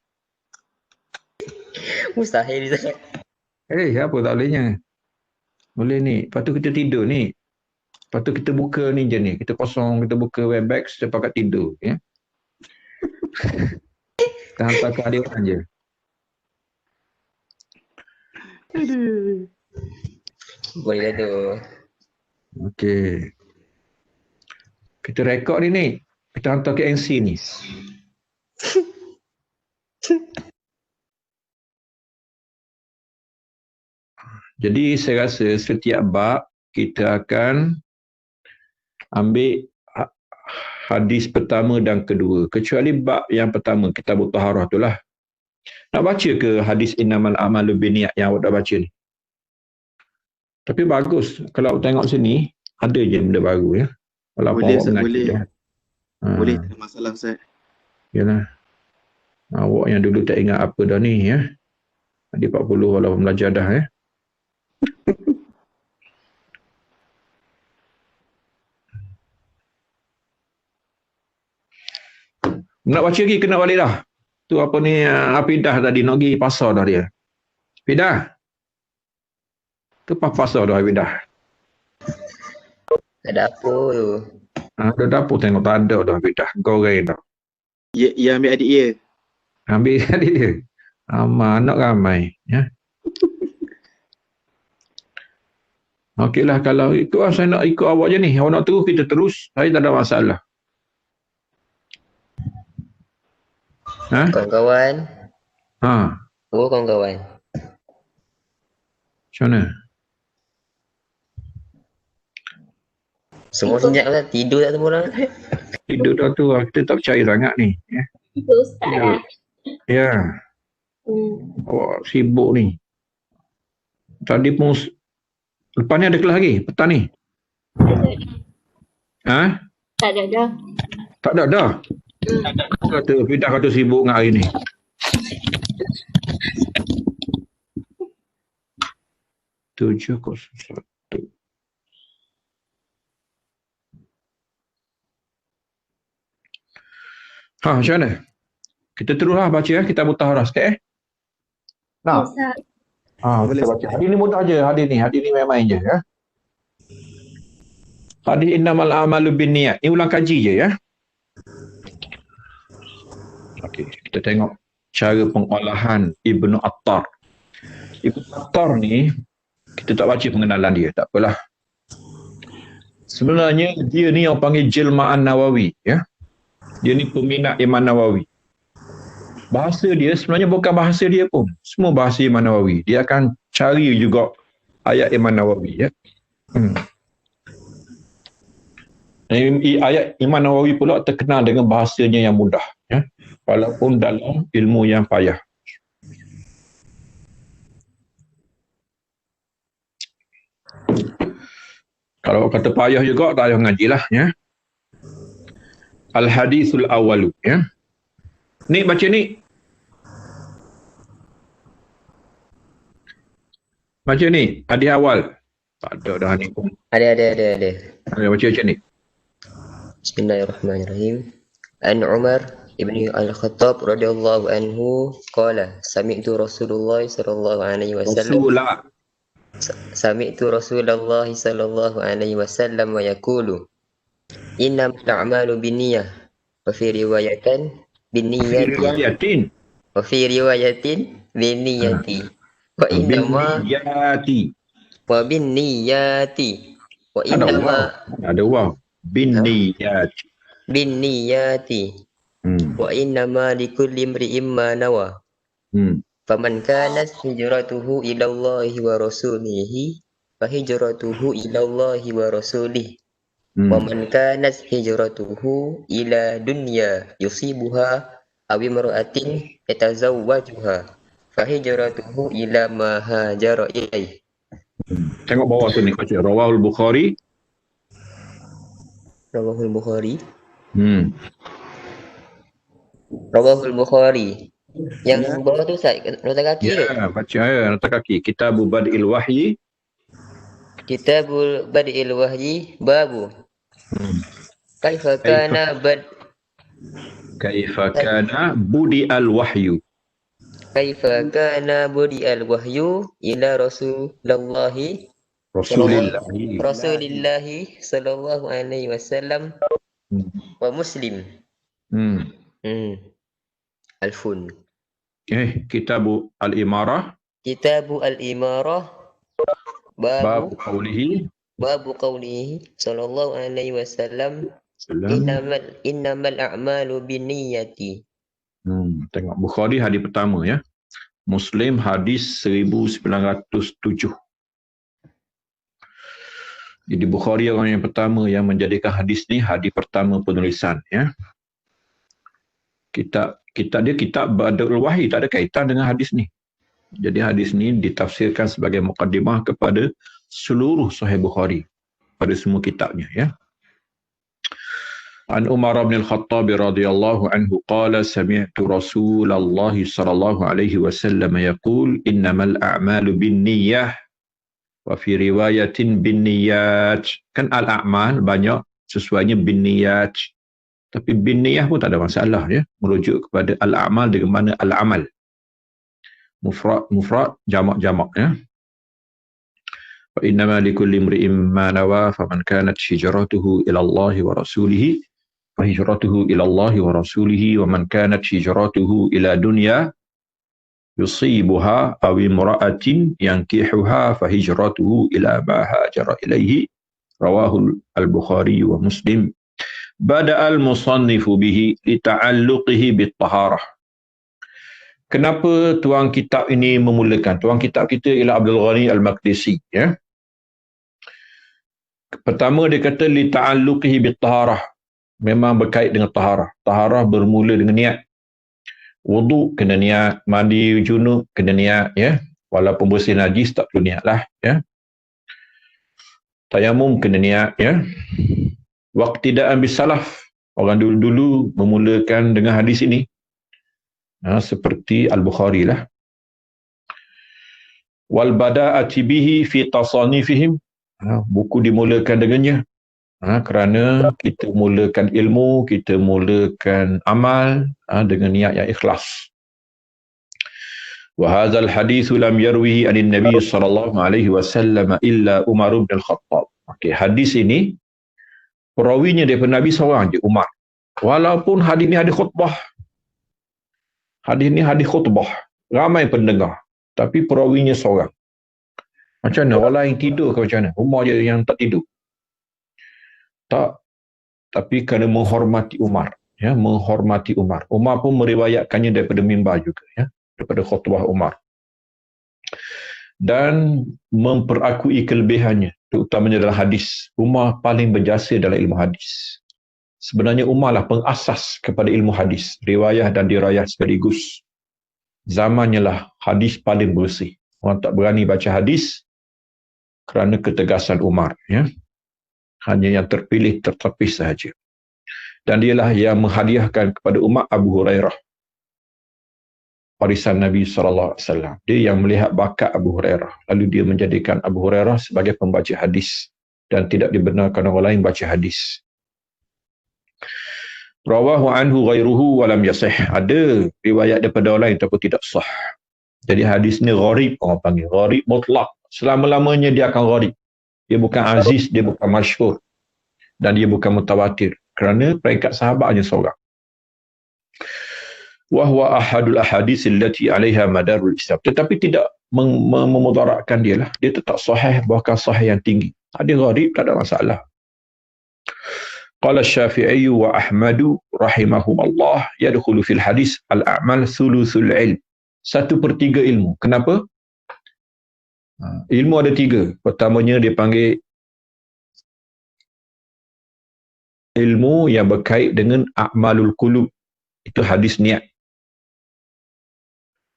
Speaker 2: Mustahil Ustaz.
Speaker 1: Apa tak bolehnya? Boleh ni. Lepas tu kita tidur ni. Lepas tu kita buka ni je ni. Kita kosong, kita buka Webex, kita pakat tidur. Ya? Kita hantar ke adik orang je.
Speaker 2: Boleh lah tu.
Speaker 1: Okey. Kita rekod ni. Kita hantar ke NC ni. Jadi saya rasa setiap bab kita akan ambil hadis pertama dan kedua. Kecuali bab yang pertama, Kitabut Taharah tu lah. Nak baca ke hadis innamal a'malu binniyat yang awak dah baca ni? Tapi bagus. Kalau awak tengok sini, ada je benda baru ya. Walaupun
Speaker 3: Boleh
Speaker 1: awak
Speaker 3: Ustaz,
Speaker 1: mengaji
Speaker 3: boleh.
Speaker 1: dah.
Speaker 3: Boleh, tak ada masalah Ustaz.
Speaker 1: Yalah. Awak yang dulu tak ingat apa dah ni ya. Di 40 walaupun belajar dah ya. Nak baca lagi kena balik dah. Tu apa ni Afidah tadi nak pergi pasar dah dia. Afidah. Tu pasar dah Afidah.
Speaker 2: Tak ada apa tu.
Speaker 1: Ada dapur tengok tak ada dah Afidah. Goreng dah.
Speaker 3: Ya ambil adik ya.
Speaker 1: Ambil adik dia. Anak ramai ya. Okeylah kalau itu saya nak ikut awak je ni. Awak nak terus kita terus. Saya tak ada masalah.
Speaker 2: Kawan-kawan. Oh kawan-kawan.
Speaker 1: Macam mana?
Speaker 2: Semua senyap Ustaz. Tidur tak semua orang?
Speaker 1: Tidur dah tu. Kita tak percaya sangat ni. Ya.
Speaker 4: Itu Ustaz lah.
Speaker 1: Ya. Awak sibuk ni. Tadi pun lepas ni ada kelas lagi? Petang ni?
Speaker 4: Tak ada dah.
Speaker 1: Tak ada dah? Kata Fidah kata sibuk dengan hari ni. Tujuh kosong satu. Macam mana? Kita teruslah baca ya. Kita Taharah sikit Nah.
Speaker 4: Ustaz.
Speaker 1: Kita baca. Hadis ni mudah je. Hadis ni main-main je ya. Hadis innamal a'malu binniyat. Ni ulang kaji je ya. Okey, kita tengok cara pengolahan Ibnu Attar. Ibnu Attar ni kita tak baca pengenalan dia, tak apalah. Sebenarnya dia ni yang panggil Jelma'an Nawawi ya. Dia ni peminat Imam Nawawi. Bahasa dia sebenarnya bukan bahasa dia pun. Semua bahasa Imam Nawawi. Dia akan cari juga ayat Imam Nawawi ya. Ayat Imam Nawawi pula terkenal dengan bahasanya yang mudah ya. Walaupun dalam ilmu yang payah. Kalau kata payah juga tak payah mengaji lah ya. Al-hadithul awalu, ya. Ni baca ni. Baca ni, hadis awal. Tak ada dah ni pun.
Speaker 2: Ada.
Speaker 1: Ada baca macam ni.
Speaker 2: Bismillahirrahmanirrahim. An Umar ibn Al-Khattab radhiyallahu anhu qala sami'tu Rasulullah sallallahu alaihi wasallam
Speaker 1: Rasulah.
Speaker 2: sami'tu Rasulullah sallallahu alaihi wasallam wa yaqulu innamal a'malu binniyah wa fi riwayatan binniyati
Speaker 1: Riwayatin.
Speaker 2: wa fi riwayatin binniyati wa innama
Speaker 1: Binniyati.
Speaker 2: wa binniyati wa
Speaker 1: Ada
Speaker 2: innama
Speaker 1: waw. Ada waw. Binniyati.
Speaker 2: binniyati wa innama likulli imri'in ma nawa faman kanat hijratuhu ila Allahi wa rasulihi fa hijratuhu ila Allahi wa rasulihi wa man kanat hijratuhu ila dunya yusibuha aw imra'atin yatazawwajuha fa hijratuhu ila ma hajara ilaihi.
Speaker 1: Tengok bawah tu ni baca Rawahul Bukhari.
Speaker 2: Rawahul Bukhari.
Speaker 1: Hmm.
Speaker 2: Yang bawah tu Ustaz, nota kaki ke?
Speaker 1: Ya, baca ya nota kaki. Kitabul Badil Wahyi.
Speaker 2: Kitabul Badil Wahyi babu. Kaifa kana
Speaker 1: Kaifa kana budi al wahyu.
Speaker 2: Kaifa kana budi al wahyu ila Rasulillahi sallallahu alaihi wasallam wa Muslim. Alfun.
Speaker 1: Kitabu al-Imarah.
Speaker 2: Kitabu al-Imarah
Speaker 1: Babu qawlihi
Speaker 2: sallallahu alaihi wasallam innamal a'malu binniyati.
Speaker 1: Tengok Bukhari hadis pertama ya. Muslim hadis 1907. Jadi Bukhari orang yang pertama yang menjadikan hadis ni hadis pertama penulisan ya. Kitab dia kitab Badul Wahyi, tak ada kaitan dengan hadis ni. Jadi hadis ni ditafsirkan sebagai muqaddimah kepada seluruh Sahih Bukhari, pada semua kitabnya ya. An Umar bin Al-Khattab radhiyallahu anhu qala sami'tu Rasulullah sallallahu alaihi wasallam yaqul innamal a'malu binniyah wa fi riwayatin binniyat. Kan al-a'mal banyak sesuainya binniyat. Tapi binniyah pun tak ada masalah ya. Merujuk kepada al-a'mal dengan mana al-amal. Mufrad jamak ya. Wa innama likulli imri'in ma nawa faman kanat hijratuhu ila Allah wa rasulihi fa hijratuhu ila Allah wa rasulihi wa man kanat hijratuhu ila dunya yusibuha aw imra'atin yankihuha fa hijratuhu ila ma hajara ilaihi. Rawahu al-Bukhari wa Muslim. Bada'al musannifu bihi lita'alluqihi bit-taharah. Kenapa tuang kitab ini memulakan? Tuang kitab kita ialah Abdul Ghani Al-Maqdisi ya. Pertama dia kata lita'alluqihi bit-taharah. Memang berkait dengan taharah. Taharah bermula dengan niat. Wudu kena niat, mandi junub kena niat ya. Walaupun bersih najis tak perlu niat lah ya. Tayamum kena niat ya. Waqtida'an bisalaf, orang dulu-dulu memulakan dengan hadis ini seperti Al-Bukhari lah. Wal bada'ati bihi fi tasanifihim, buku dimulakan dengannya kerana kita mulakan ilmu, kita mulakan amal dengan niat yang ikhlas. Wa hadzal hadits lam yarwihi anin nabiy sallallahu alaihi wasallam illa Umar bin Al-Khattab. Okey, hadis ini perawinya daripada Nabi seorang je, Umar. Walaupun hadis ni hadis khutbah. Hadis ni hadis khutbah. Ramai pendengar. Tapi perawinya seorang. Macam mana? Orang lain tidur ke macam mana? Umar je yang tak tidur. Tak. Tapi kerana menghormati Umar. Ya, menghormati Umar. Umar pun meriwayatkannya daripada mimbar juga. Ya, daripada khutbah Umar. Dan memperakui kelebihannya. Terutamanya dalam hadis. Umar paling berjasa dalam ilmu hadis. Sebenarnya Umar lah pengasas kepada ilmu hadis. Riwayah dan dirayah sekaligus. Zamannya lah hadis paling bersih. Orang tak berani baca hadis kerana ketegasan Umar. Ya. Hanya yang terpilih tertepis sahaja. Dan dialah yang menghadiahkan kepada umat Abu Hurairah warisan Nabi SAW. Dia yang melihat bakat Abu Hurairah. Lalu dia menjadikan Abu Hurairah sebagai pembaca hadis dan tidak dibenarkan orang lain baca hadis. Rawahu anhu ghairuhu walam yasih. Ada riwayat daripada orang lain tapi tidak sah. Jadi hadis ni gharib, orang panggil gharib mutlak. Selama-lamanya dia akan gharib. Dia bukan aziz, dia bukan masyhur dan dia bukan mutawatir kerana peringkat sahabat hanya seorang. Wa huwa ahadul ahadits allati 'alaiha madarul Islam. Tetapi tidak memudaratkan dia lah. Dia tetap sahih, bahkan sahih yang tinggi. Ada gharib tak ada masalah. Qala Syafi'i wa Ahmadu rahimahumullah yadkhulu fil hadis al-a'mal thuluthul ilm. 1/3 ilmu. Kenapa? Ilmu ada 3. Pertamanya dia panggil ilmu yang berkait dengan a'malul qulub. Itu hadis niat.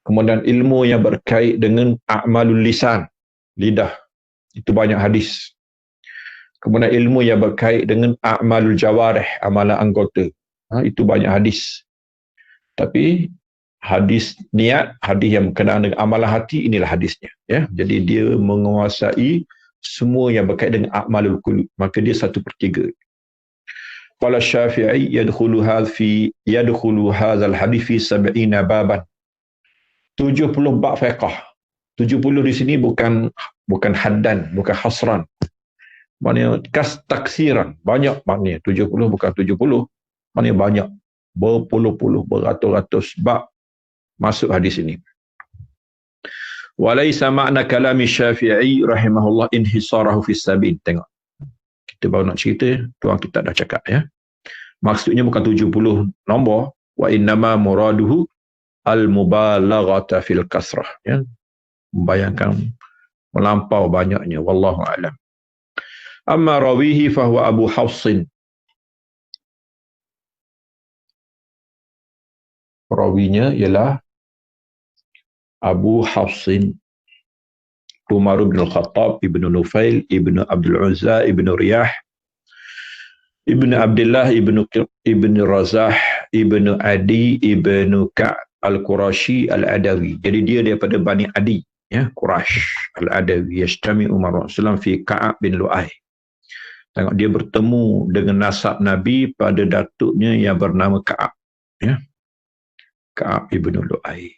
Speaker 1: Kemudian ilmu yang berkait dengan a'malul lisan, lidah. Itu banyak hadis. Kemudian ilmu yang berkait dengan a'malul jawarih, amalan anggota. Itu banyak hadis. Tapi hadis niat, hadis yang berkenaan dengan amalan hati, inilah hadisnya. Ya? Jadi dia menguasai semua yang berkait dengan a'malul qulub. Maka dia 1/3. Qala Syafi'i yadkhulu hadzal hadis fi 70 baban. 70 bab fiqh. 70 di sini bukan haddan, bukan hasran. Maknanya taksiran, banyak maknanya. 70 bukan 70, maknanya banyak. Berpuluh-puluh, beratus-ratus bab masuk hadis ini. Walaysa makna kalami Syafi'i rahimahullah inhisarahu fi sabil. Tengok. Kita baru nak cerita, tuan kita dah cakap ya. Maksudnya bukan 70 nombor, wa innama muraduhu al-mubalaghata fil kasrah, ya. Membayangkan melampau banyaknya, wallahu a'lam. Amma rawihi fahuwa Abu Hafsin. Rawinya ialah Abu Hafsin Umar bin Al-Khattab ibn Nufail ibn Abdul Uzza ibn Riyah ibn Abdullah ibn Razah ibn Adi ibn Ka'b Al-Qurashi Al-Adawi. Jadi dia daripada Bani Adi, ya, Qurash Al-Adawi. Yashtami Umar Rasulullah fi Ka'b bin Lu'ay. Tengok, dia bertemu dengan nasab Nabi pada datuknya yang bernama Ka'ab, ya. Ka'ab ibn Lu'ay.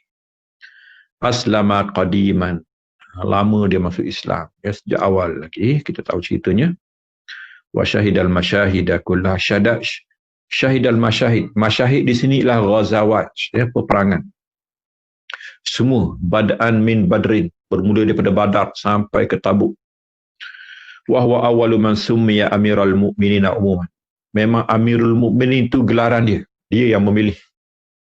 Speaker 1: Aslama qadiman. Lama dia masuk Islam, ya, sejak awal lagi kita tahu ceritanya. Wa syahidal masyahida kullah syahidal masyahid. Masyahid di sini ialah ghazawat, ya, peperangan. Semua bad'an min badrin, bermula daripada Badar sampai ke Tabuk. Wa huwa awwalu man summiya amiral mu'minina umuman. Memang Amirul Mukminin itu gelaran dia. Dia yang memilih.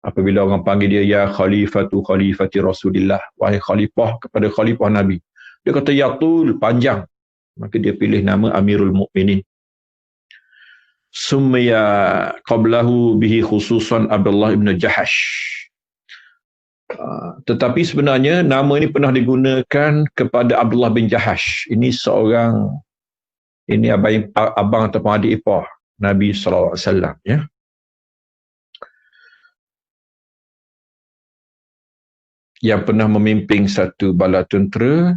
Speaker 1: Apabila orang panggil dia ya khalifati Rasulillah, wahai khalifah kepada khalifah Nabi, dia kata ya tul, panjang. Maka dia pilih nama Amirul Mukminin. Summiya qablahu bihi khususan Abdullah ibn Jahash. Tetapi sebenarnya nama ini pernah digunakan kepada Abdullah bin Jahash. Ini seorang, ini abang ataupun adik ipar Nabi SAW, ya. Yang pernah memimpin satu bala tentera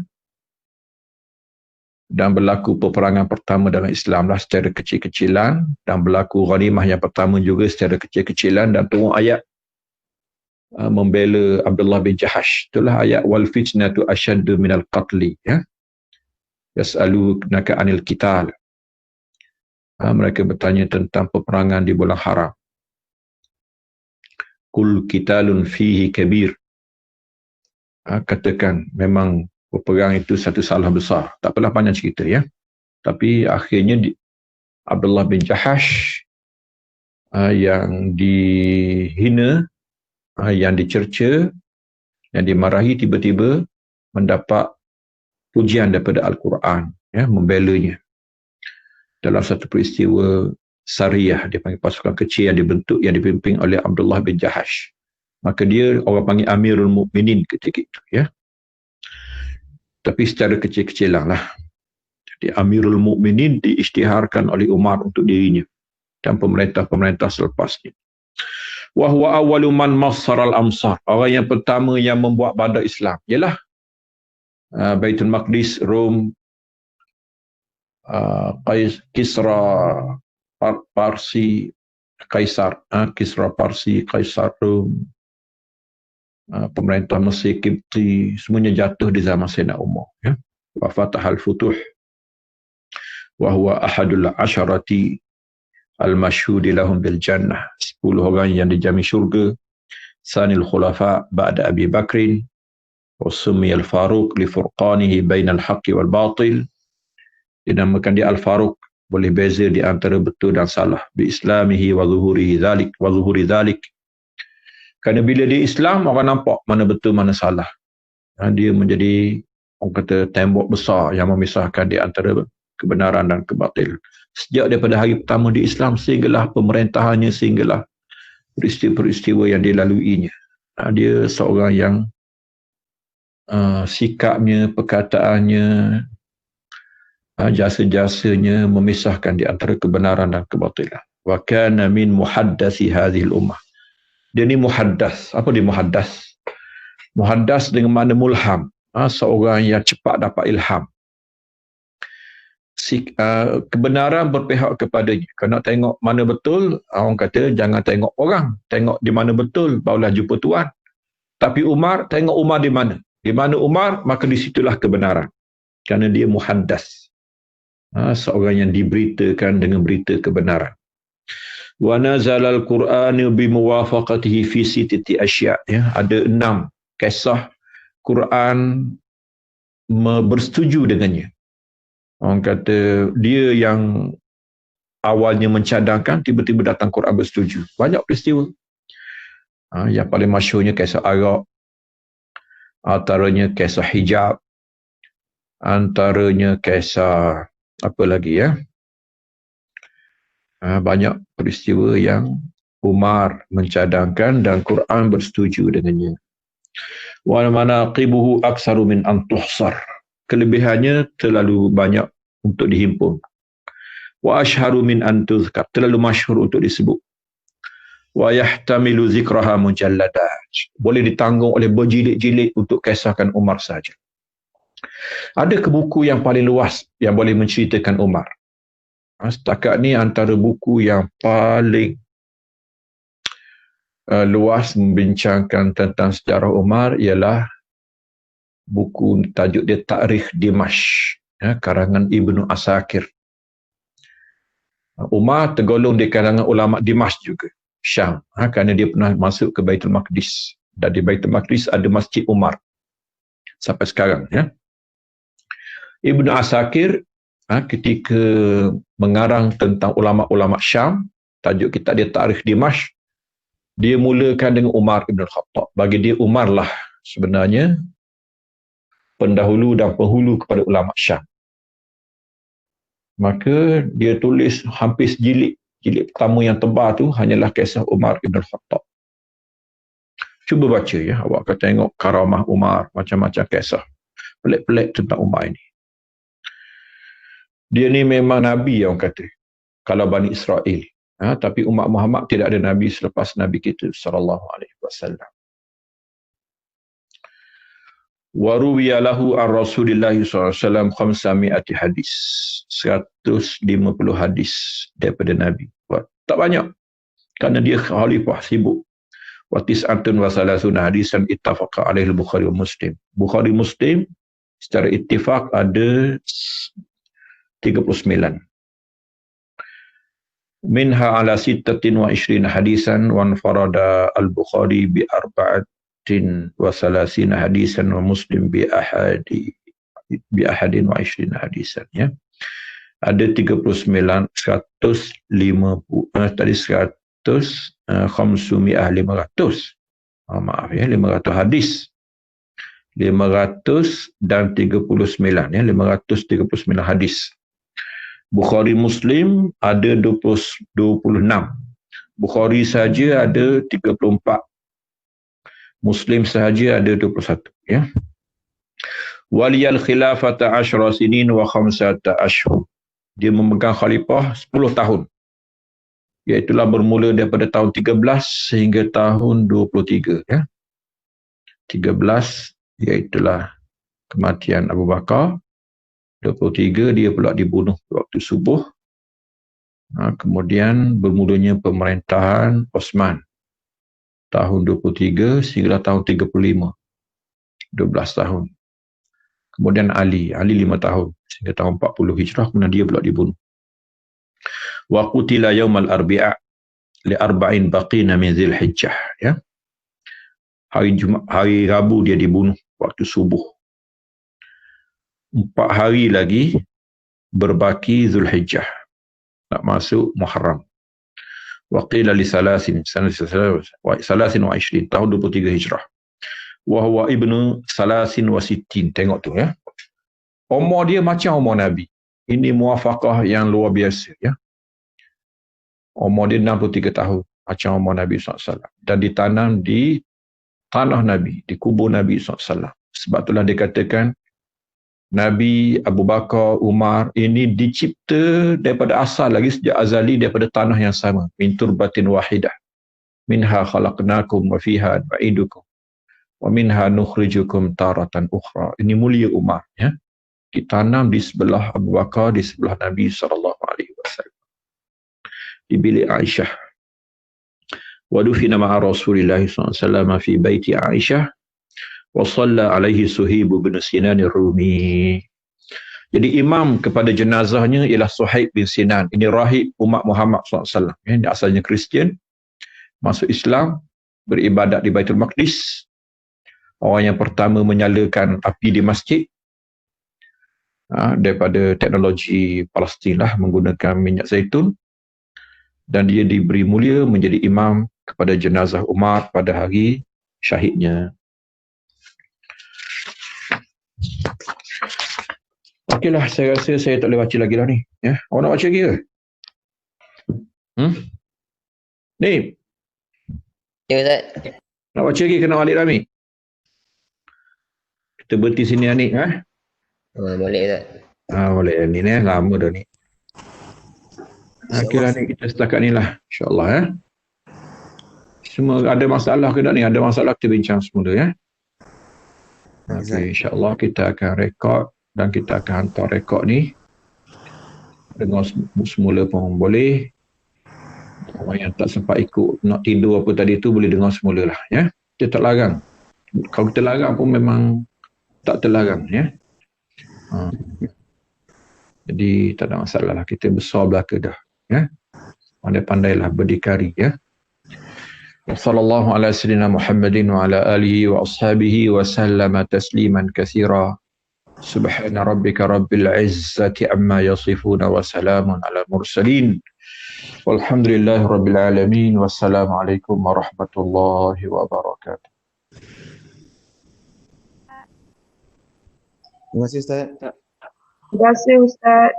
Speaker 1: dan berlaku peperangan pertama dalam Islam lah secara kecil-kecilan, dan berlaku ghanimah yang pertama juga secara kecil-kecilan, dan turun ayat membela Abdullah bin Jahash. Itulah ayat wal fitnatu asyaddu minal qatli, ya. Yas'alunaka anil qital. Mereka bertanya tentang peperangan di bulan haram. Qul qitalun fihi kabir. Katakan memang perang itu satu salah besar. Tak apalah panjang cerita, ya. Tapi akhirnya Abdullah bin Jahash yang dihina, yang dicerca, yang dimarahi, tiba-tiba mendapat pujian daripada Al-Quran, ya, membelanya. Dalam satu peristiwa Sariyah, dia panggil pasukan kecil yang dibentuk, yang dipimpin oleh Abdullah bin Jahash. Maka dia orang panggil Amirul Mukminin ketika itu, ya. Tapi secara kecil-kecilan lah. Jadi Amirul Mukminin diisytiharkan oleh Umar untuk dirinya. dan pemerintah-pemerintah selepasnya. Wa huwa awwalu man massara al-amsar. Orang yang pertama yang membuat bandar Islam ialah Baitul Maqdis, Rom, Kisra Parsi, Kaisar, Kisra Parsi, Kaisar Rom, pemerintah Mesir, Kipti, semuanya jatuh di zaman Sayyidina Umar. Ya. Wa fatahal futuh. Wa huwa ahadul asharati al-mashhudi lahum bil jannah. 10 orang yang dijamin syurga. Sanil khulafa ba'da Abi Bakrin. Wa summiya al-Faruq li furqanihi bainal haqqi wal batil. Dinamakan dia Al-Faruq, boleh beza di antara betul dan salah. Bi islamihi wa zuhurihi dhalik, wa zuhuri dhalik. Kerana bila dia Islam, orang nampak mana betul mana salah. Dia menjadi, orang kata, tembok besar yang memisahkan di antara kebenaran dan kebatil. Sejak daripada hari pertama di Islam, sehinggalah pemerintahannya, sehinggalah peristiwa-peristiwa yang dilaluinya. Dia seorang yang sikapnya, perkataannya, jasa-jasanya memisahkan di antara kebenaran dan kebatilan. Wa kana min muhaddasi hadhil ummah. Dia ni muhaddas. Apa dia muhaddas? Muhaddas dengan makna mulham. Seorang yang cepat dapat ilham. Kebenaran berpihak kepadanya. Kalau nak tengok mana betul, orang kata jangan tengok orang. Tengok di mana betul, barulah jumpa Tuhan. Tapi Umar, tengok Umar di mana. Di mana Umar, maka di situlah kebenaran. Kerana dia muhaddas. Seorang yang diberitakan dengan berita kebenaran. Wa nazala al-Qur'anu bi muwafaqatihi fi sittati asya'. Ya, ada 6 kisah Quran bersetuju dengannya. Orang kata dia yang awalnya mencadangkan, tiba-tiba datang Quran bersetuju. Banyak peristiwa. Yang paling masyhurnya kisah Arab. Antaranya kisah hijab. Antaranya kisah apa lagi ya? Banyak peristiwa yang Umar mencadangkan dan Quran bersetuju dengannya. Wa manaqibuhu aktsaru min an tuhsar. Kelebihannya terlalu banyak untuk dihimpun. Wa ashharu min an tuzkar. Terlalu masyhur untuk disebut. Wa yahtamilu zikraha mujalladat. Boleh ditanggung oleh berjilid-jilid untuk kisahkan Umar saja. Ada ke buku yang paling luas yang boleh menceritakan Umar. Setakat ni antara buku yang paling luas membincangkan tentang sejarah Umar ialah buku tajuk dia Tarikh Dimashq, karangan Ibnu Asakir. Umar tergolong di kalangan ulama Dimashq juga, Syam, kerana dia pernah masuk ke Baitul Maqdis. Dan di Baitul Maqdis ada Masjid Umar sampai sekarang. Ya. Ibnu Asakir ketika mengarang tentang ulama-ulama Syam, tajuk kitab dia Tarikh Dimashq, dia mulakan dengan Umar Ibn Khattab. Bagi dia Umar lah sebenarnya pendahulu dan penghulu kepada ulama Syam. Maka dia tulis hampir sejilid. Jilid pertama yang tebal tu hanyalah kisah Umar Ibn Khattab. Cuba baca ya, awak akan tengok karamah Umar, macam-macam kisah pelik-pelik tentang Umar ini. Dia ni memang Nabi orang kata, kalau Bani Israel. Tapi umat Muhammad tidak ada Nabi selepas Nabi kita sallallahu alaihi wasallam. Wa ruwiya lahu an Rasulillah sallallahu alaihi wasallam 500 hadis. 150 hadis daripada Nabi. Tak banyak. Kerana dia khalifah sibuk. Wa tis'atun wa salasuna hadisan ittafaqa alaihi al-Bukhari wa Muslim. Bukhari Muslim secara ittifaq ada 39. Minha ala 26 hadisan wa anfarada al-Bukhari bi 34 hadisan wa Muslim bi 21 hadisan ya. Ada 39 tadi 100 maaf ya, 500 hadis. 500 dan 39 ya, 539 hadis. Bukhari Muslim ada 26. Bukhari saja ada 34. Muslim saja ada 21 ya. Waliyal khilafata 10 sinin wa 15 ashhur. Dia memegang khalifah 10 tahun. Iaitulah bermula daripada tahun 13 sehingga tahun 23. Ya. 13 iaitulah kematian Abu Bakar. 23 dia pula dibunuh waktu subuh. Kemudian bermulanya pemerintahan Osman. Tahun 23 sehingga tahun 35. 12 tahun. Kemudian Ali 5 tahun sehingga tahun 40 Hijrah, kemudian dia pula dibunuh. Wa qutila yaumal arbi'a li arba'in baqina min Dzulhijjah, ya. Hari Rabu dia dibunuh waktu subuh. 4 hari lagi berbaki Dzulhijjah, nak masuk Muharram. Wa qila li salasin wa 20 tahun 23 Hijrah. Wa huwa ibnu salasin wa sittin. Tengok tu, ya. Umur dia macam umur Nabi. Ini muwafaqah yang luar biasa, ya. Umur dia 63 tahun macam umur Nabi SAW. Dan ditanam di tanah Nabi, di kubur Nabi SAW. Sebab itulah dikatakan Nabi, Abu Bakar, Umar ini dicipta daripada asal lagi sejak azali daripada tanah yang sama. Min turbatin wahidah. Minha khalaqnakum wa fiha nu'idukum. Wa minha nukhrijukum taratan ukhra. Ini mulia Umar, ya. Ditanam di sebelah Abu Bakar, di sebelah Nabi SAW. Di bilik Aisyah. Wa dufina ma'a Rasulillah SAW fi baiti Aisyah. Wa shalla alaihi Suhaib bin Sinan ar-Rumi. Jadi imam kepada jenazahnya ialah Suhaib bin Sinan. Ini rahib umat Muhammad SAW. Ini asalnya Kristian, masuk Islam, beribadat di Baitul Maqdis. Orang yang pertama menyalakan api di masjid. Daripada teknologi Palestin lah, menggunakan minyak zaitun. Dan dia diberi mulia menjadi imam kepada jenazah Umar pada hari syahidnya. Okeylah, saya rasa saya tak boleh baca lagi lah ni. Ya? Awak nak baca lagi ke? Ni?
Speaker 2: Ya, Ustaz.
Speaker 1: Nak baca lagi kena balik Rami? Kita berhenti sini Anik.
Speaker 2: Boleh, Ustaz.
Speaker 1: Boleh. Ni lama dah ni. Okeylah ni, kita setakat ni lah. InsyaAllah. Semua ada masalah ke tak ni? Ada masalah kita bincang semula, ya. Okey, insyaAllah kita akan rekod dan kita akan hantar rekod ni. Dengar semula pun boleh. Orang yang tak sempat ikut nak tidur apa tadi tu boleh dengar semula lah, ya. Kita tak larang. Kalau kita larang pun memang tak terlarang, ya. Jadi tak ada masalah lah. Kita besar belaka dah, ya. Pandai-pandailah berdikari, ya. Wassallallahu ala sayyidina Muhammadin wa ala alihi wa ashabihi wa sallama tasliman katsira. Subhana rabbika rabbil izzati amma yasifun wa salamun ala mursalin. Walhamdulillahi rabbil alamin. Wassalamualaikum warahmatullahi wabarakatuh.
Speaker 3: Terima kasih Ustaz.
Speaker 4: Terima kasih Ustaz.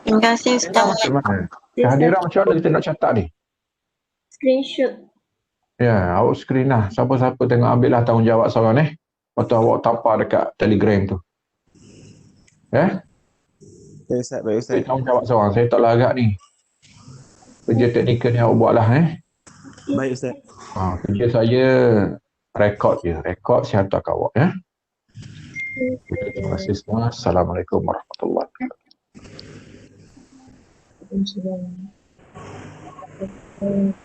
Speaker 5: Terima kasih Ustaz.
Speaker 1: Kehadiran macam mana kita nak catat ni?
Speaker 4: Screenshot.
Speaker 1: Ya, awak screen lah. Siapa-siapa tengok ambil lah tanggungjawab seorang Lepas tu awak tampar dekat Telegram tu. Ya?
Speaker 3: Baik Ustaz, baik Ustaz.
Speaker 1: Saya tanggungjawab seorang. Saya tak larat ni. Kerja teknikal ni awak buat lah.
Speaker 3: Baik Ustaz.
Speaker 1: Kerja saya rekod je. Rekod saya hantar ke awak, ya. Terima kasih semua. Assalamualaikum warahmatullahi wabarakatuh.
Speaker 4: Waalaikumsalam.